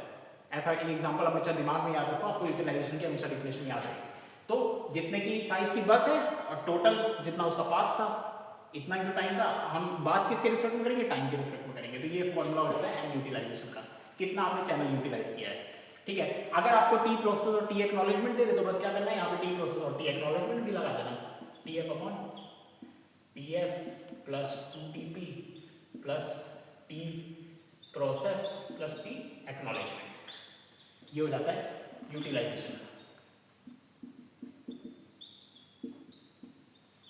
Speaker 1: ऐसा एक एग्जांपल हमेशा दिमाग में याद रखो, आपको यूटिलाइजेशन की हमेशा डिफिनेशन याद रहे। तो जितने की साइज की बस है और टोटल जितना उसका पाथ था, इतना ही तो टाइम था। हम बात किसके रिस्पेक्ट में करेंगे, टाइम के रिस्पेक्ट में करेंगे। तो ये फॉर्मूला होता है एन यूटिलाइजेशन का, कितना आपने चैनल यूटिलाइज किया है। ठीक है, अगर आपको टी प्रोसेस और टी एक्नॉलेजमेंट दे दे तो बस क्या करना है, यहाँ पे टी प्रोसेस और टी एक्नॉलेजमेंट भी लगा देना, TF upon TF plus two TP plus T process plus T acknowledgement, ये हो जाता है यूटिलाइजेशन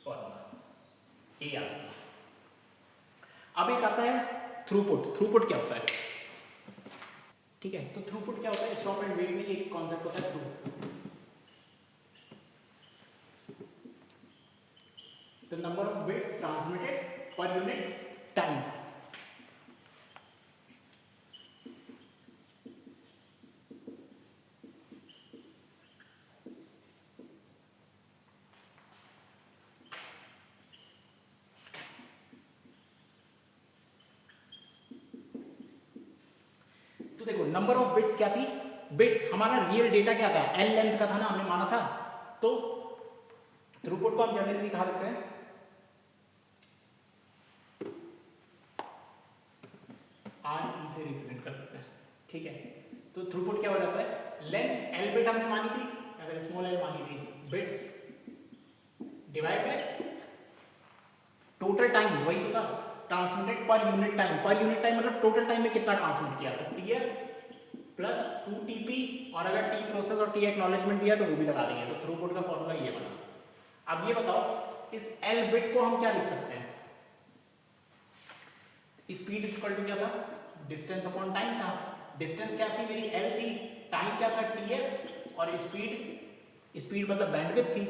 Speaker 1: फॉर्मूला, ये याद रखना। अब एक आता है थ्रूपुट। थ्रूपुट क्या होता है, ठीक है, तो थ्रूपुट क्या होता है, स्टॉप एंड वेट में एक कॉन्सेप्ट होता है throughput, the number of bits transmitted per unit time. तो देखो नंबर ऑफ बिट्स क्या थी, बिट्स हमारा रियल डेटा क्या था, एल लेंथ का था ना, हमने माना था। तो थ्रूपुट को हम जनरली दिखा देते हैं आर ई से रिप्रेजेंट कर देते हैं, ठीक है। तो थ्रूपुट क्या हो जाता है, लेंथ एल बिट हमने मानी थी, अगर स्मॉल एल मानी थी, bits divide by total time, वही तो था transmitted per unit time. Per unit time मतलब टोटल टाइम में कितना ट्रांसमिट किया, तो टीएफ प्लस 2टीपी, और अगर टी प्रोसेस और टी एक्नॉलेजमेंट दिया तो वो भी लगा देंगे। तो थ्रूपुट का फॉर्मूला ये बना। अब ये बताओ इस एल बिट को हम क्या लिख सकते हैं, स्पीड इक्वल टू क्या था, डिस्टेंस अपॉन टाइम था। डिस्टेंस क्या थी मेरी, एल थी, टाइम क्या था, टीएफ, और स्पीड मतलब बैंडविड्थ थी,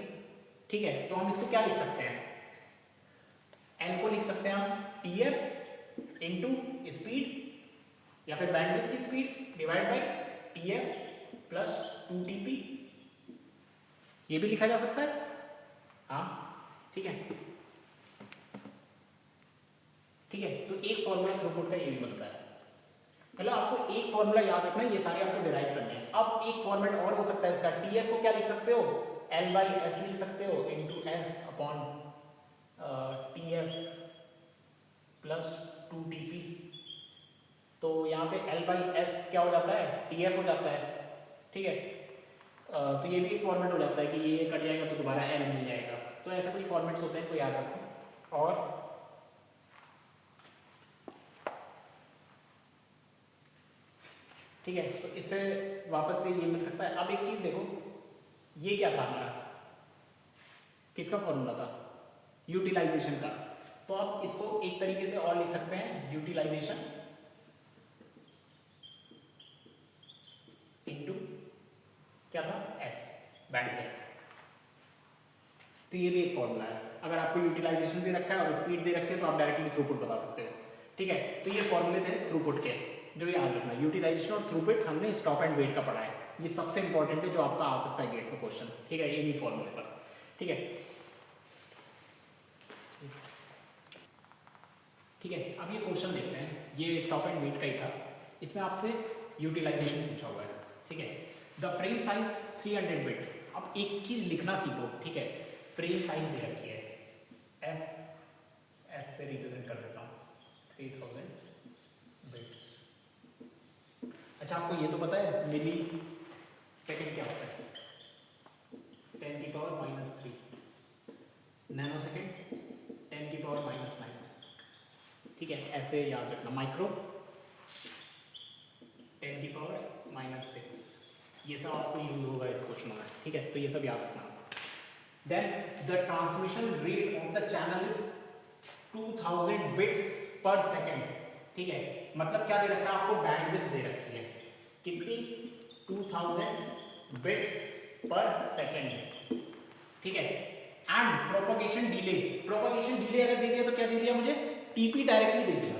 Speaker 1: ठीक है। तो हम इसको क्या लिख सकते हैं, एल को लिख सकते हैं हम टीएफ इनटू स्पीड या फिर बैंडविड्थ की speed divide by TF plus two TP, ये भी लिखा जा सकता है, हाँ ठीक है, ठीक है। तो एक फॉर्मूला थ्रूपुट का ये भी बनता है। मतलब आपको एक फॉर्मूला याद रखना है, ये सारे आपको डिराइव करने हैं। अब एक फॉर्मेट और हो सकता है इसका, टीएफ को क्या लिख सकते हो, एल बाई एस लिख सकते हो into S upon TF plus two TP. तो यहाँ पे एल बाई एस क्या हो जाता है, टीएफ हो जाता है, ठीक है। तो ये भी एक फॉर्मेट हो जाता है कि ये कट जाएगा तो दोबारा एल मिल जाएगा। तो ऐसे कुछ फॉर्मेट्स होते हैं, तो याद रखो। और ठीक है, तो इससे वापस से ये मिल सकता है। अब एक चीज देखो, ये क्या था हमारा, किसका फॉर्मूला था, यूटिलाइजेशन का। तो आप इसको एक तरीके से और लिख सकते हैं, यूटिलाइजेशन इनटू क्या था, एस बैंडविड्थ। तो ये भी एक फॉर्मूला है। अगर आपको यूटिलाइजेशन दे रखा है और स्पीड दे रखी है तो आप डायरेक्टली थ्रूपुट बता सकते हो, ठीक है। तो ये फॉर्मूले थे थ्रूपुट के, जो याद रखना, यूटिलाइजेशन और थ्रूपुट हमने स्टॉप एंड वेट का पढ़ा है, ये सबसे इंपॉर्टेंट है जो आपका आ सकता है गेट में क्वेश्चन, ठीक है, इन्हीं फॉर्मूले पर, ठीक है। ठीक है, अब ये क्वेश्चन देखते हैं, ये स्टॉप एंड वेट का ही था, इसमें आपसे यूटिलाइजेशन पूछा हुआ है, ठीक है। The frame size 300 bit. अब एक चीज लिखना सीखो, ठीक है, फ्रेम साइज दे रखी है, एफ एस से रिप्रेजेंट कर देता हूँ 3000 बिट्स। अच्छा आपको ये तो पता है मिली सेकेंड क्या होता है, 10 की पावर -3, नैनो सेकेंड 10 की पावर -9। ठीक है, ऐसे याद रखना। माइक्रो 10 की पावर -6, ये सब आपको यूज होगा इस क्वेश्चन में। ठीक है, तो ये सब याद रखना। Then the transmission rate of the channel is 2000 bits per second. ठीक है, मतलब क्या दे रखा है आपको, बैंडविड्थ दे रखी है कितनी, 2000 बिट्स पर सेकेंड। ठीक है, and propagation delay, propagation delay अगर दे दिया तो क्या दे दिया मुझे, टीपी डायरेक्टली दे दिया।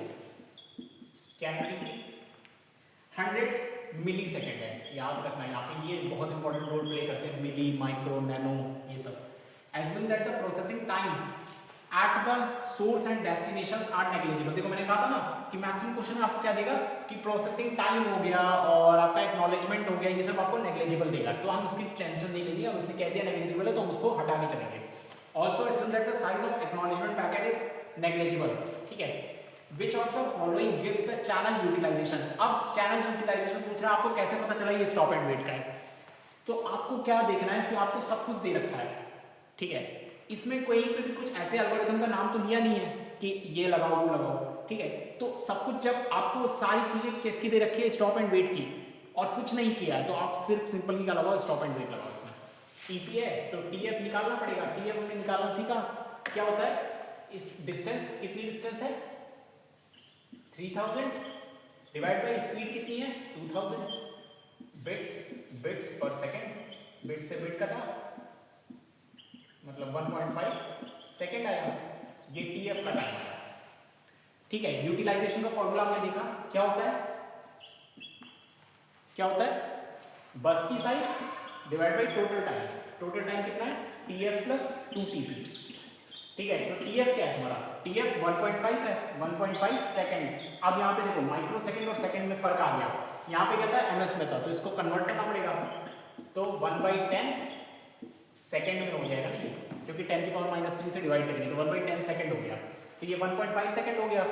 Speaker 1: क्या है टीपी, 100 मिली सेकेंड है, याद रखना यहाँ पे, ये बहुत इंपॉर्टेंट रोल प्ले करते हैं, मिली, माइक्रो, नैनो, ये सब। Assume that the processing time at the source and destinations are negligible। देखो मैंने कहा था ना कि मैक्सिमम क्वेश्चन में आपको क्या देगा कि प्रोसेसिंग टाइम हो गया और आपका एक्नॉलेजमेंट हो गया, ये सब आपको नेग्लिजिबल देगा, तो हम उसकी टेंशन नहीं ले लिया, उसने कह दिया नेग्लिजिबल है तो हम उसको हटा के चलेंगे। Also assume that the size of acknowledgement packet is negligible। ठीक है, which of the following gives the channel utilization। अब चैनल यूटिलाइजेशन पूछ रहा है, आपको कैसे पता चला ये स्टॉप एंड वेट का है, तो आपको क्या देखना है कि आपको सब कुछ दे रखा है। ठीक है, इसमें कोई पे भी कुछ ऐसे एल्गोरिथम का नाम तो लिया नहीं है कि ये लगाओ वो लगाओ। ठीक है, तो सब कुछ जब आपको सारी चीजें किसकी दे रखी है, स्टॉप एंड वेट की, और कुछ नहीं किया है तो आप सिर्फ सिंपल क्या लगाओ, स्टॉप एंड वेट लगाओ। इसमें टीपी है तो टीएफ निकालना पड़ेगा, टीएफ हमने निकालना सीखा, क्या होता है, इस डिस्टेंस, कितनी डिस्टेंस है 3000 डिवाइड बाय स्पीड कितनी है 2000 बिट्स पर सेकेंड, बिट से बिट कटा मतलब 1.5 सेकेंड आया, ये टीएफ का टाइम आया। ठीक है, यूटिलाइजेशन का फॉर्मूला हमने देखा, क्या होता है, क्या होता है, बस की size divide by total time, total time कितना है टीएफ प्लस 2टीपी। ठीक है, तो टीएफ क्या है हमारा, टीएफ 1.5 है, 1.5 सेकेंड। अब यहाँ पे देखो माइक्रो सेकेंड और सेकेंड में फर्क आ गया, यहाँ पे क्या था एमएस में था, तो इसको कन्वर्ट करना पड़ेगा, तो 1/10 सेकेंड में हो जाएगा नहीं, क्योंकि 10 की पावर -3 से डिवाइड करेंगे तो 1/10 सेकेंड हो गया, तो ये 1.5 सेकेंड हो गया,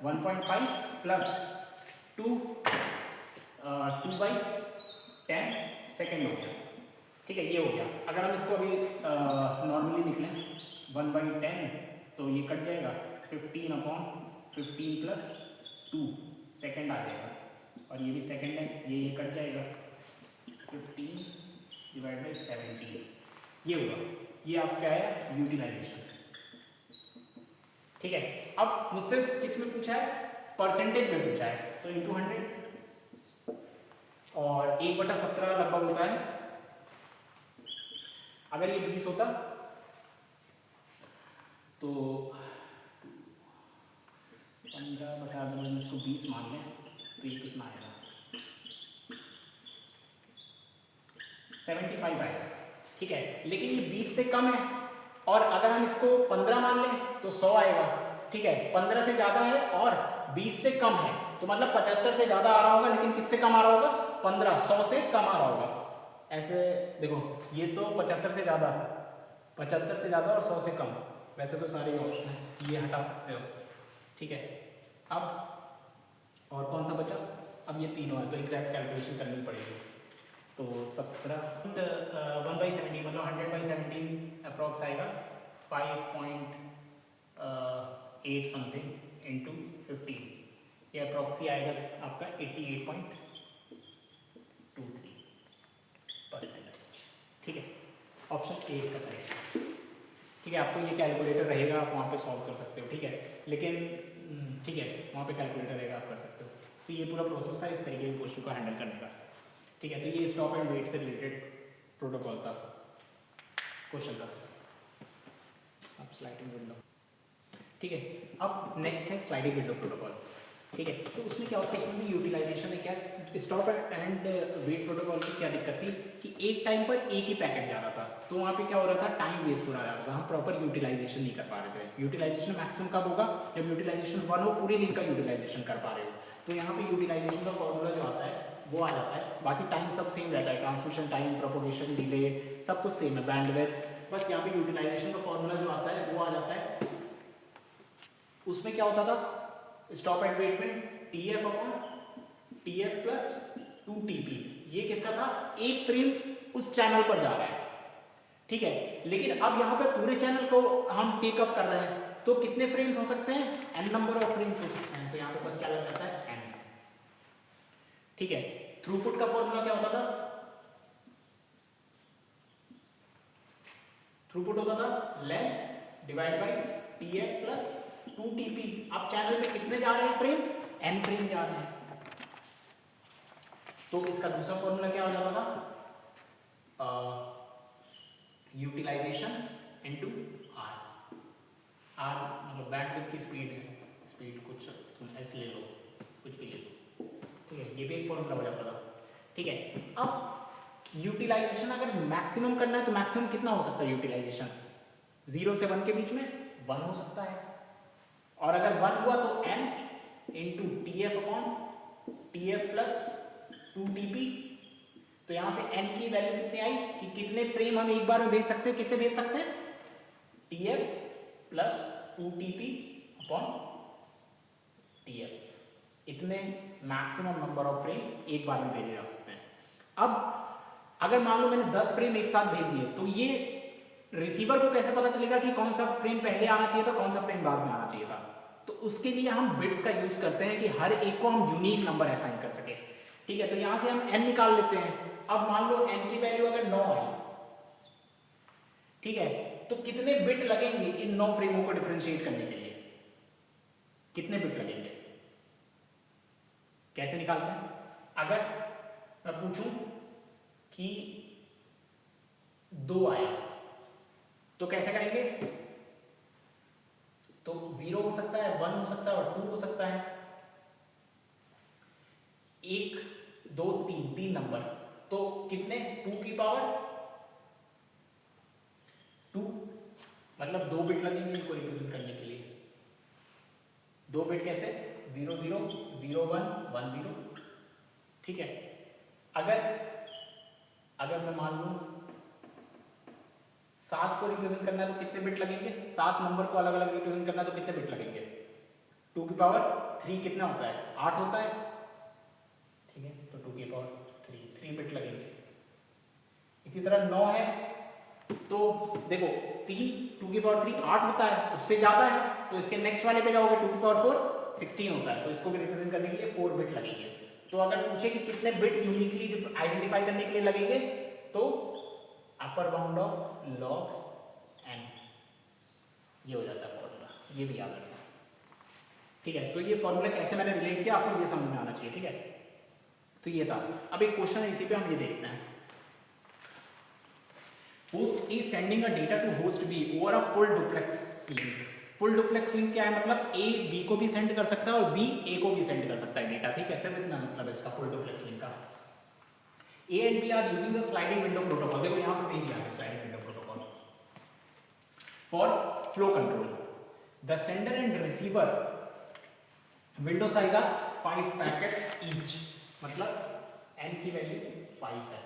Speaker 1: 1.5 प्लस 2/10 सेकेंड हो गया। ठीक है, ये हो गया। अगर हम इसको अभी नॉर्मली निकलें 1/10 तो ये कट जाएगा, 15/15 प्लस 2 सेकेंड आ जाएगा, और ये भी सेकेंड है, ये कट जाएगा, 15 डिवाइड बाई 17, ये होगा। ये आपका है यूटिलाइजेशन। ठीक है, अब मुझसे किस में पूछा है, परसेंटेज में पूछा है, तो इंटू 100 और 1/17 लगभग होता है। अगर ये 20 होता तो 15 अगर हम इसको 20 मान लें तो ये कितना आएगा, 75 आएगा। ठीक है, लेकिन ये 20 से कम है, और अगर हम इसको 15 मान लें तो 100 आएगा। ठीक है, 15 से ज्यादा है और 20 से कम है, तो मतलब 75 से ज्यादा आ रहा होगा, लेकिन किससे कम आ रहा होगा, 15, 100 से कम आ रहा होगा। ऐसे देखो, ये तो 75 से ज्यादा, 75 से ज्यादा और 100 से कम, वैसे तो सारे ऑप्शन हैं, ये हटा सकते हो। ठीक है, अब और कौन सा बचा, अब ये तीनों है, तो एग्जैक्ट कैलकुलेशन करनी पड़ेगी। तो 17 1/17 मतलब 100/17 अप्रॉक्स आएगा 5.8 समथिंग इंटू 15, ये अप्रॉक्स ही आएगा आपका 88.23%। ठीक है, ऑप्शन ए का करेक्ट। ठीक है, आपको ये कैलकुलेटर रहेगा, आप वहाँ पे सॉल्व कर सकते हो। ठीक है, लेकिन ठीक है, वहाँ पे कैलकुलेटर रहेगा, आप कर सकते हो। तो ये पूरा प्रोसेस था इस तरीके के क्वेश्चन को हैंडल करने का। ठीक है, तो ये स्टॉप एंड वेट से रिलेटेड प्रोटोकॉल था क्वेश्चन का। अब स्लाइडिंग विंडो। ठीक है, अब नेक्स्ट है स्लाइडिंग विंडो प्रोटोकॉल। ठीक है, तो उसमें क्या होता है, उसमें भी यूटिलाइजेशन है। क्या स्टॉप एंड वेट प्रोटोकॉल की क्या दिक्कत थी कि एक टाइम पर एक ही पैकेट जा रहा था, तो वहाँ पे क्या हो रहा था, टाइम वेस्ट हो रहा था, हम प्रॉपर यूटिलाइजेशन नहीं कर पा रहे थे। यूटिलाइजेशन मैक्सिमम कब होगा, जब यूटिलाइजेशन 1 हो, पूरे लिंक का यूटिलाइजेशन कर पा रहे हो। तो यहाँ पे यूटिलाइजेशन का फॉर्मूला जो आता है वो आ जाता है। बाकी टाइम सब सेम रहता है, ट्रांसमिशन टाइम, प्रोपोगेशन डिले सब कुछ सेम है, बैंडविड्थ। बस यहाँ पे यूटिलाइजेशन का फॉर्मूला जो आता है वो आ जाता है। उसमें क्या होता था स्टॉप एंड वेट में, TF upon TF plus 2TP। ये किसका था, एक फ्रेम उस चैनल पर जा रहा है, ठीक है। लेकिन अब यहाँ पे पूरे चैनल को हम टेकअप कर रहे हैं, तो कितने फ्रेम्स हो सकते हैं, n नंबर ऑफ फ्रेम्स हो सकते हैं। तो यहाँ पे बस क्या लग जाता है n, ठीक है। थ्रूपुट का फॉर्मूला क्या होता था, थ्रूपुट होता था length divide by TF plus 2TP। अब चैनल पे कितने जा रहे हैं फ्रेम, n फ्रेम जा रहे हैं, तो इसका दूसरा फॉर्मूला क्या हो जाता था, यूटिलाइजेशन इनटू R। R मतलब बैंडविड्थ की स्पीड है, स्पीड कुछ तुम ऐसे ले लो, कुछ भी ले लो, ठीक है। ये भी एक फॉर्मूला हो जाता था, ठीक है। अब यूटिलाइजेशन अगर मैक्सिमम करना है तो मैक्सिमम कितना हो सकता है यूटिलाइजेशन, 0 से 1 के बीच में 1 हो सकता है, और अगर 1 हुआ तो n into TF upon TF plus 2TP। तो यहां से n की वैल्यू कितनी आई कि कितने फ्रेम हम एक बार में भेज सकते हैं, कितने भेज सकते हैं, TF plus 2TP upon TF। इतने मैक्सिमम नंबर ऑफ फ्रेम एक बार में भेजे जा सकते हैं। अब अगर मान लो मैंने 10 फ्रेम एक साथ भेज दिए, तो ये रिसीवर को कैसे पता चलेगा कि कौन सा फ्रेम पहले आना चाहिए था, कौन सा फ्रेम बाद में आना चाहिए था। तो उसके लिए हम बिट्स का यूज करते हैं कि हर एक को हम यूनिक नंबर असाइन कर सके, ठीक है। तो यहां से हम n निकाल लेते हैं। अब मान लो n की वैल्यू अगर 9 आई, ठीक है, तो कितने बिट लगेंगे इन 9 फ्रेमों को डिफरेंशिएट करने के लिए, कितने बिट लगेंगे, कैसे निकालते हैं। अगर मैं पूछूं कि 2 आया तो कैसे करेंगे, तो 0 हो सकता है, 1 हो सकता है और 2 हो सकता है। 1 2 3 नंबर, तो कितने, 2 की पावर 2, मतलब 2 बिट लगेंगे इनको रिप्रेजेंट करने के लिए। 2 बिट कैसे, 0 0 0 1 1 0, ठीक है। अगर मैं मान लूं 7 को रिप्रेजेंट करना है तो कितने बिट लगेंगे, 7 नंबर को अलग अलग रिप्रेजेंट करना है तो कितने बिट लगेंगे, 2 की पावर 3 कितना होता है, 8 होता है, ठीक है। तो 2 की पावर 3 बिट लगेंगे। इसी तरह 9 है तो देखो 3 2 की पावर 3 8 होता है, उससे ज्यादा है तो इसके नेक्स्ट वाले पे जाओगे 2 की पावर 4 16 होता है, तो इसको भी रिप्रेजेंट करने के लिए 4 बिट लगेंगे। तो अगर पूछे कि कितने बिट यूनिकली आइडेंटिफाई करने के लिए लगेंगे, तो upper bound of log n, ये हो जाता है फॉर्मूला, ये भी याद रखना, ठीक है। तो ये फॉर्मूला कैसे मैंने रिलेट किया आपको ये समझ में आना चाहिए, ठीक है। तो ये था। अब एक क्वेश्चन है, इसी पे हम ये देखते हैं। Host A sending a data to host B over a full duplex link. Full duplex link क्या है, मतलब A B को भी सेंड कर सकता है और B A को भी सेंड कर सकता है डेटा, ठीक है। ऐसे इतना मतलब है इसका फुल डुप्लेक्स लिंक का। A and B are using the sliding window protocol, देखो यहाँ पे भेज दिया है sliding window protocol for flow control. The sender and receiver window size are 5 packets each, मतलब n की वैल्यू 5 है।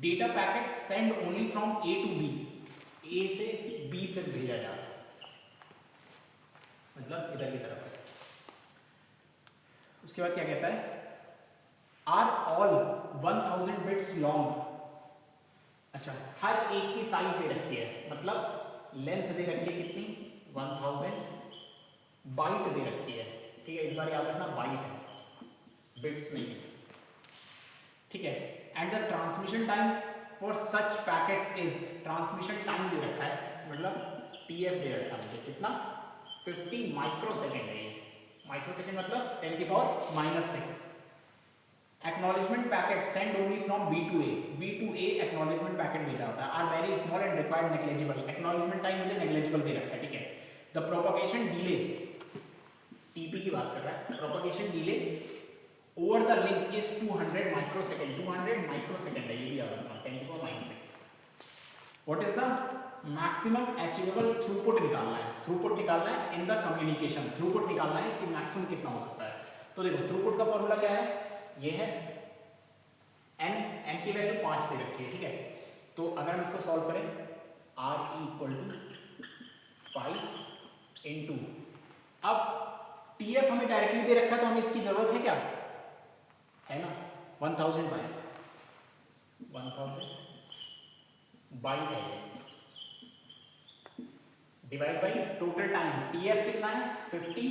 Speaker 1: Data packet send only from A to B, A से B से भेजा जा रहा है, मतलब इधर की तरफ है। उसके बाद क्या कहता है, आर ऑल 1000 बिट्स लॉन्ग। अच्छा, हर एक की साइज दे रखी है, मतलब लेंथ दे रखी है कितनी, 1000, बाइट दे रखी है, ठीक है। इस बार याद रखना बाइट है, बिट्स नहीं है, ठीक है। And the transmission time for such packets is, transmission time दे रखा है, मतलब TF दे रखा है मुझे कितना, 50 माइक्रोसेकेंड है ये। माइक्रोसेकेंड मतलब 10 की power -6। Acknowledgement packet send only from B to A, B to A acknowledgement packet भेजा होता है, are very small and required negligible. Acknowledgement time मुझे नेग्लिजिबल दे रखा है, ठीक है। द प्रोपगेशन डिले, TP की बात कर रहा है, propagation delay over the link is 200 microsecond, 200 microsecond है, ये भी याद रखना, 10 की power -6। What is the maximum achievable throughput निकालना है, थ्रूपुट निकालना है इन द कम्युनिकेशन, थ्रूपुट निकालना है कि मैक्सिमम कितना हो सकता है। तो देखो थ्रूपुट का फॉर्मूला क्या है, ये है n, n की वैल्यू 5 दे रखी है, ठीक है। तो अगर हम इसको सॉल्व करें r इक्वल टू 5 इंटू, अब TF हमें डायरेक्टली दे रखा है तो हमें इसकी जरूरत है क्या, है ना, 1000 बाई है, divide by total time, TF कितना है 50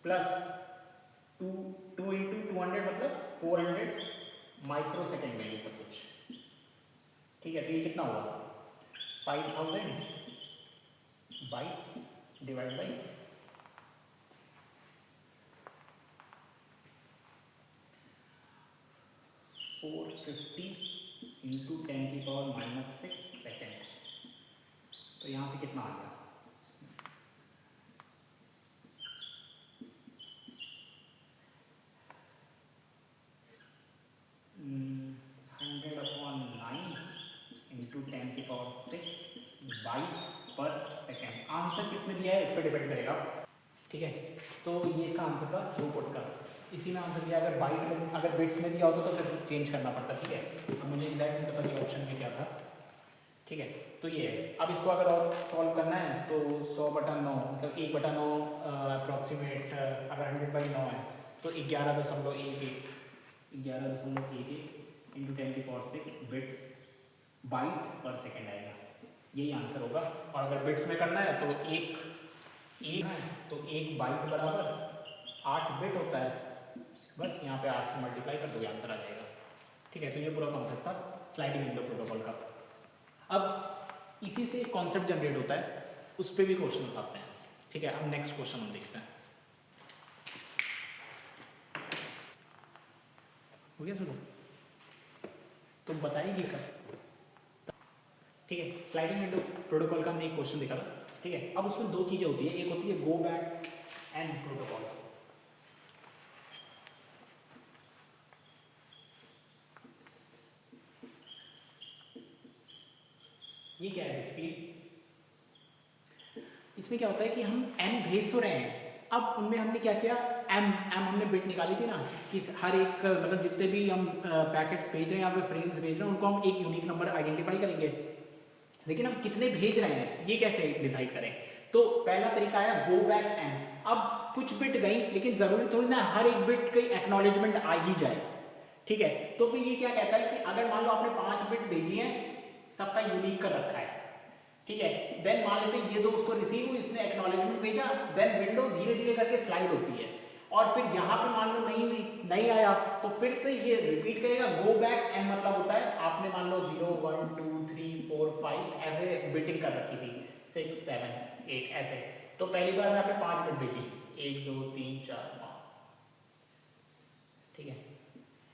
Speaker 1: प्लस 2 इंटू 200 मतलब 400 माइक्रो सेकेंड में ये सब कुछ, ठीक है। तो ये कितना हुआ 5000 bytes divide by 450 into 10⁻⁻6 second. तो यहाँ से कितना आ गया, हंड्रेड अपॉन 9 इंटू 10⁻6 बाइट पर सेकेंड। आंसर किसमें दिया है इस पर डिपेंड करेगा, ठीक है। तो ये इसका आंसर था थ्रूपुट का, इसी में आंसर दिया। अगर बाइट में, अगर बिट्स में दिया होता तो फिर चेंज करना पड़ता, ठीक है। अब मुझे एग्जैक्ट नहीं पता कि ऑप्शन में क्या था, ठीक है। तो ये है। अब इसको अगर और सॉल्व करना है तो 100/9 मतलब 1/9 अप्रॉक्सीमेट, अगर 100/9 है तो 11.11 इंटू 10⁻6 बिट्स बाइट पर सेकेंड आएगा, यही आंसर होगा। और अगर बिट्स में करना है तो एक बाइट बराबर 8 बिट होता है, बस यहाँ पे 8 से मल्टीप्लाई कर दो, आंसर आ जाएगा, ठीक है। तो ये पूरा कॉन्सेप्ट था स्लाइडिंग विंडो प्रोटोकॉल का। अब इसी से कॉन्सेप्ट जनरेट होता है, उस पर भी क्वेश्चन आते हैं, ठीक है। अब नेक्स्ट क्वेश्चन हम देखते हैं, हो गया शुरू, तो बताइए कब, ठीक है। स्लाइडिंग विंडो प्रोटोकॉल का हमने एक क्वेश्चन देखा था, ठीक है। अब उसमें दो चीजें होती है, एक होती है गो बैक एंड प्रोटोकॉल। ये क्या है बेसिकली, इसमें क्या होता है कि हम n भेज तो रहे हैं, अब उनमें हमने क्या किया, m हमने बिट निकाली थी ना कि हर एक मतलब जितने भी हम पैकेट्स भेज रहे हैं या फिर फ्रेम्स भेज रहे हैं उनको हम एक यूनिक नंबर आइडेंटिफाई करेंगे, लेकिन हम कितने भेज रहे हैं ये कैसे डिसाइड करें। तो पहला तरीका आया गो बैक n। अब कुछ बिट गई, लेकिन जरूरी थोड़ी ना हर एक बिट की एक्नॉलेजमेंट आ ही जाए, ठीक है। तो फिर ये क्या कहता है कि अगर मान लो आपने 5 बिट भेजी हैं, सबका यूनिक कर रखा है, ठीक है। देन मान लेते हैं ये तो उसको रिसीव हुई, इसने एक्नॉलेजमेंट भेजा, देन विंडो धीरे धीरे करके स्लाइड होती है, और फिर यहाँ पे मान लो नहीं हुई, नहीं आया, तो फिर से ये रिपीट करेगा। गो बैक एन मतलब होता है आपने मान लो 0 1 2 3 4 5 ऐसे बिटिंग कर रखी थी, 6 7 8 ऐसे, तो पहली बार में आपने 5 बिट भेजी, 1 2 3 4 5, ठीक है।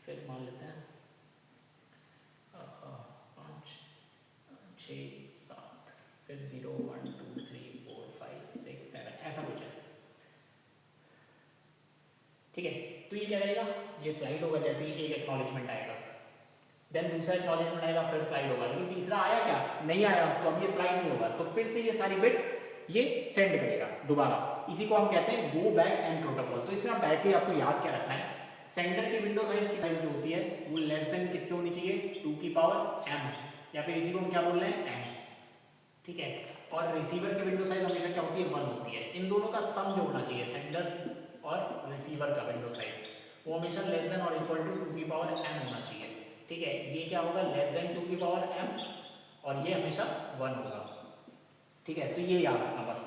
Speaker 1: फिर मान लेते हैं 5 6 7, फिर 0 1 2 3 4 5 6 7 ऐसा कुछ है, ठीक है। तो ये क्या करेगा, ये स्लाइड होगा जैसे ही एक एक्नॉलेजमेंट आएगा, देन दूसरा एक्नॉलेजमेंट आएगा, फिर स्लाइड होगा, लेकिन तीसरा आया क्या, नहीं आया, तो अब ये स्लाइड नहीं होगा, तो फिर से ये सारी बिट ये सेंड करेगा दोबारा। इसी को हम कहते हैं गो बैक एंड प्रोटोकॉल। तो इसमें आप डायरेक्टली आपको याद क्या रखना है, सेंडर की विंडो साइज की साइज जो होती है वो लेस देन किसके होनी चाहिए, 2 की पावर m, या फिर इसी को हम क्या बोल रहे हैं n, ठीक है। और रिसीवर की विंडो साइज हमेशा क्या होती है, 1 होती है। इन दोनों का सम जो होना चाहिए, सेंडर और रिसीवर का विंडो साइज, वो हमेशा लेस देन और इक्वल टू 2 की पावर m होना चाहिए, ठीक है। ये क्या होगा, लेस देन 2 की पावर m, और ये हमेशा 1 होगा, ठीक है। तो ये याद रखना बस,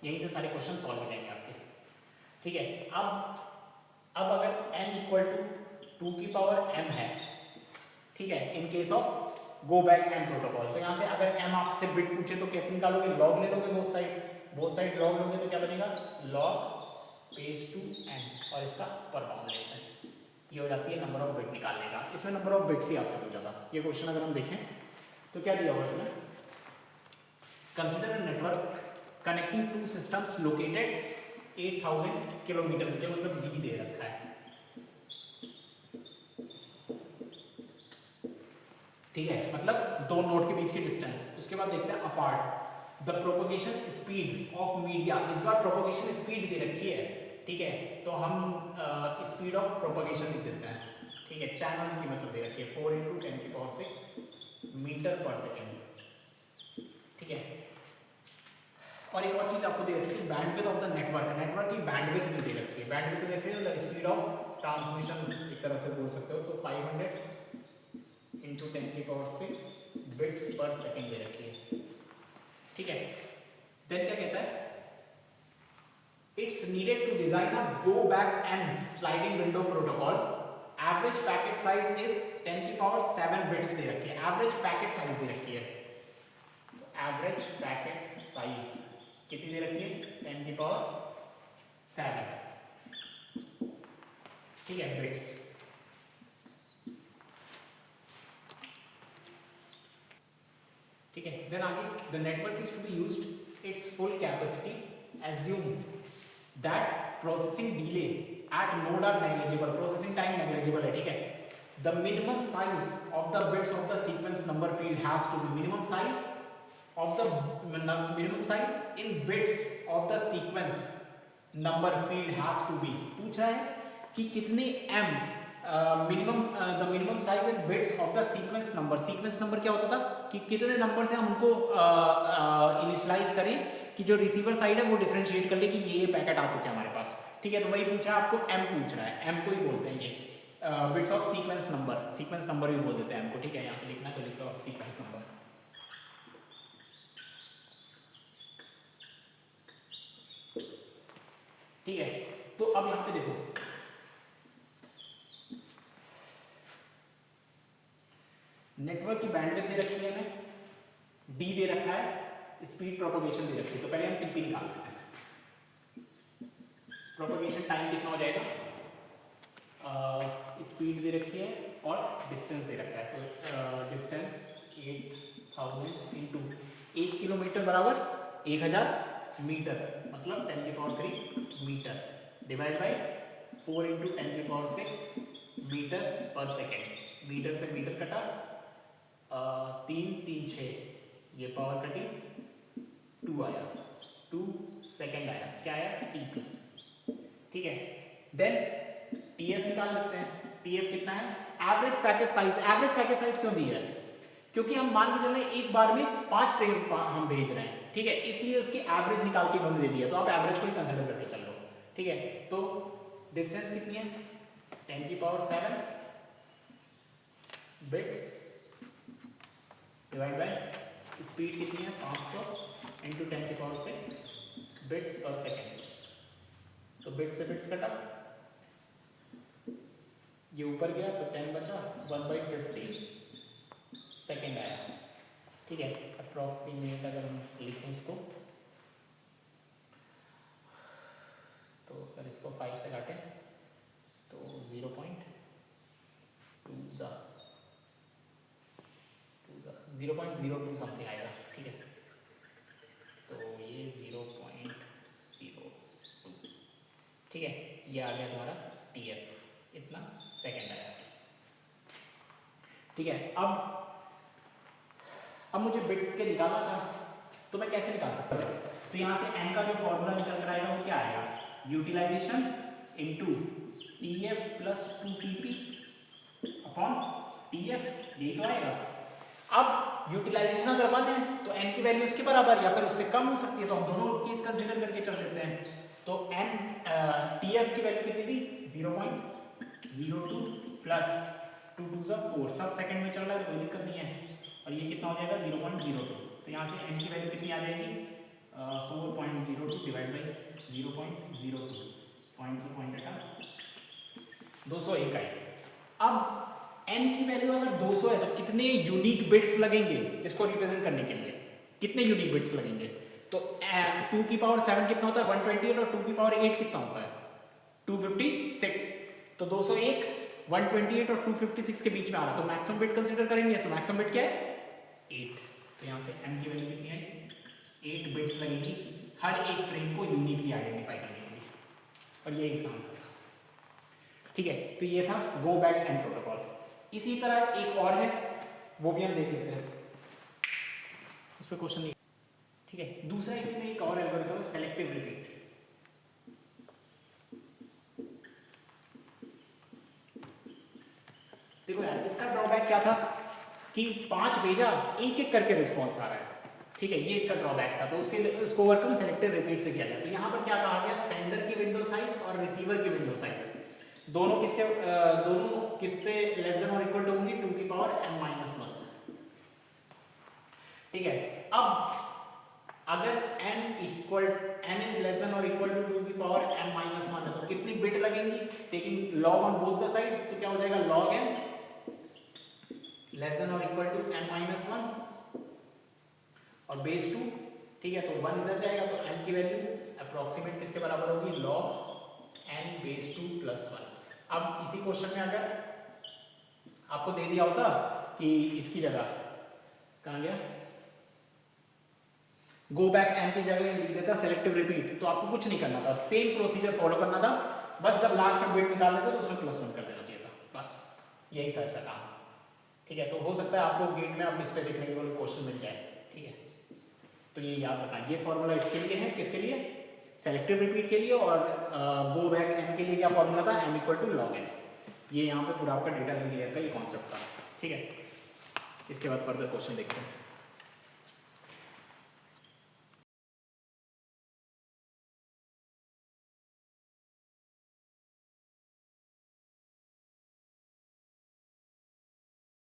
Speaker 1: यहीं से सारे क्वेश्चन सॉल्व हो जाएंगे आपके, ठीक है। अब अगर n इक्वल टू 2 की पावर m है, ठीक है, in case of go back and protocol, तो यहाँ से अगर m आपसे बिट पूछे तो कैसे निकालोगे, लॉग ले लोगे, बोथ साइड लॉग लोगे, तो क्या बनेगा, लॉग बेस टू n, और इसका पर बाउंड लेते हैं, ये हो जाती है नंबर ऑफ बिट निकालने का। इसमें नंबर ऑफ बिट्स ही आपसे पूछा था ये क्वेश्चन, अगर हम देखें तो क्या दिया हुआ इसमें, consider a network connecting two systems located 8000 kilometre, मुझे मतलब d दे रखा है, ठीक है, मतलब दो नोड के बीच की डिस्टेंस। उसके बाद देखते हैं apart the propagation speed of media, इस बार प्रोपगेशन स्पीड दे रखी है, ठीक है, तो हम स्पीड ऑफ प्रोपगेशन लिख देते हैं, ठीक है। चैनल की मतलब दे रखी है 4 × 10⁶ मीटर पर सेकेंड, ठीक है। और एक और चीज आपको दे रखी है bandwidth of the network, network की बैंडविड्थ भी दे रखी है, बैंडविड्थ दे रखी है मतलब स्पीड ऑफ ट्रांसमिशन एक तरह से बोल सकते हो, तो 500 × 10⁶ बिट्स पर सेकेंड दे रखी है, ठीक है। देन क्या कहता है, it's needed to design a go back and sliding window protocol, average packet size is 10⁷ bits दे रखी है, average packet size दे रखी है, तो average packet size कितनी दे रखी है 10⁷, ठीक है, bits, ठीक है। देन आगे the network is to be used its full capacity, assume that processing delay at node are negligible, processing time negligible है, ठीक है। The minimum size of the bits of the sequence number field has to be, minimum size in bits of the sequence number field has to be, पूछा है कि कितने m the minimum size in bits of the sequence number, sequence number क्या होता था कि कितने number से हम उनको इनिशियलाइज करें कि जो रिसीवर साइड है वो डिफरेंशिएट कर ले कि ये पैकेट आ चुके हैं हमारे पास, ठीक है। तो वही पूछा आपको, m पूछ रहा है, m को ही बोलते हैं ये बिट्स ऑफ सीक्वेंस नंबर भी बोल देते हैं m को, ठीक है। यहाँ पे लिखना तो लिख लो आप सीक्वेंस नंबर, ठीक है। तो अब यहाँ पे देखो नेटवर्क की बैंडविड्थ दे रखी है हमें, d दे रखा है, स्पीड प्रोपगेशन दे रखी है, तो पहले हम टीपी निकाल लेते हैं। प्रोपगेशन टाइम कितना हो जाएगा, स्पीड दे रखी है और डिस्टेंस दे रखा है, तो डिस्टेंस 8000 × 1 किलोमीटर बराबर 1000 मीटर, मतलब 10⁻³ मीटर, डिवाइड बाय 4 × 10⁶ मीटर पर सेकेंड, मीटर से मीटर कटा, 3 3 6, ये पावर कटी, 2 आया, 2 सेकेंड आया, क्या आया टीपी, ठीक है। देन टीएफ निकाल लेते हैं, टीएफ कितना है, average packet size, average packet size क्यों दी है, क्योंकि हम मान के चल रहे हैं एक बार में 5 फ्रेम हम भेज रहे हैं, ठीक है, इसलिए उसकी एवरेज निकाल के इन्होंने दे दिया, तो आप एवरेज को ही कंसिडर करके चल लो, ठीक है। तो डिस्टेंस कितनी है 10⁷ बिट्स डिवाइड बाय स्पीड कितनी है 500 × 10⁶ बिट्स पर सेकेंड, तो बिट्स से बिट्स कटा, ये ऊपर गया तो 10 बचा, 1/50 सेकेंड आया, ठीक है। अप्रॉक्सीमेट अगर हम लिखें इसको, तो अगर इसको 5 से काटें तो 0.02 समथिंग आएगा, ठीक है। तो ये 0.02, ठीक है, ये आ गया हमारा टीएफ, इतना सेकेंड आया, ठीक है। अब मुझे बिट के निकालना था, तो मैं कैसे निकाल सकता हूँ, तो यहाँ से n का जो फॉर्मूला निकल कर आएगा वो क्या आएगा, utilisation into TF plus two TP upon TF, यही तो आएगा। अब यूटिलाइजेशन अगर 1 है तो n की वैल्यू इसके बराबर या फिर उससे कम हो सकती है, तो हम दोनों केस कंसीडर करके चल लेते हैं। तो n टीएफ की वैल्यू कितनी थी 0.02 प्लस 2 2 4, सब सेकंड में चल रहा है, कोई दिक्कत नहीं है, और ये कितना हो जाएगा 0.02, तो यहाँ से n की वैल्यू कितनी आ जाएगी 4.02 डिवाइड बाई 0.02, पॉइंट से पॉइंट हटा 201 आई। अब n की वैल्यू अगर 200 है तो कितने यूनिक बिट्स लगेंगे इसको रिप्रेजेंट करने के लिए, कितने यूनिक बिट्स लगेंगे, तो 2 की पावर 7 कितना होता है 128, और 2 की पावर 8 कितना होता है 256, तो 201 128 और 256 के बीच में आ रहा है, तो मैक्सिमम बिट कंसीडर करेंगे, तो मैक्सिमम बिट क्या है 8, तो यहाँ से m की वैल्यू कितनी है 8 बिट्स लगेगी हर एक फ्रेम को यूनिकली आइडेंटिफाई करने के लिए, और ये इसका आंसर था, ठीक है। तो ये था गो बैक एंड प्रोटोकॉल। इसी तरह एक और है, वो भी हम देख लेते हैं, इस पर क्वेश्चन नहीं, ठीक है। दूसरा इसमें एक और एल्गोरिथम है सेलेक्टिव रिपीट, देखो यार इसका ड्रॉबैक क्या था कि 5 भेजा, एक एक करके रिस्पॉन्स आ रहा है, ठीक है, ये इसका ड्रॉबैक था। तो उसको ओवरकम सेलेक्टिव रिपीट से किया गया। तो यहाँ पर क्या कहा गया, सेंडर की विंडो साइज और रिसीवर की विंडो साइज दोनों किससे लेस देन और इक्वल टू होंगी 2 की पावर n-1 से, ठीक है। अब अगर n इज लेस देन और इक्वल टू 2 की पावर n-1 है तो कितनी बिट लगेंगी, taking log on both the side, तो क्या हो जाएगा log n लेस देन और इक्वल टू n-1 और बेस 2, ठीक है। तो 1 इधर जाएगा तो n की वैल्यू अप्रोक्सीमेट किसके बराबर होगी, log n बेस 2 प्लस 1। अब इसी क्वेश्चन में अगर आपको दे दिया होता कि इसकी जगह कहाँ गया, गो बैक n की जगह लिख देता सेलेक्टिव रिपीट, तो आपको कुछ नहीं करना था, सेम प्रोसीजर फॉलो करना था, बस जब लास्ट का बिट निकालना था तो उसमें +1 कर देना चाहिए था, बस यही था इसका काम, ठीक है। तो हो सकता है आपको गेट में अब इस पे देखने के लिए क्वेश्चन मिल जाए, ठीक है। तो ये याद रखना, ये फॉर्मूला इसके लिए है, किसके लिए, सेलेक्टिव रिपीट के लिए, और गो बैक n के लिए क्या फॉर्मूला था, m equal to log n। ये यहाँ पे पूरा आपका डेटा लिनियर का ये कॉन्सेप्ट था, ठीक है। इसके बाद फर्दर क्वेश्चन देखते हैं।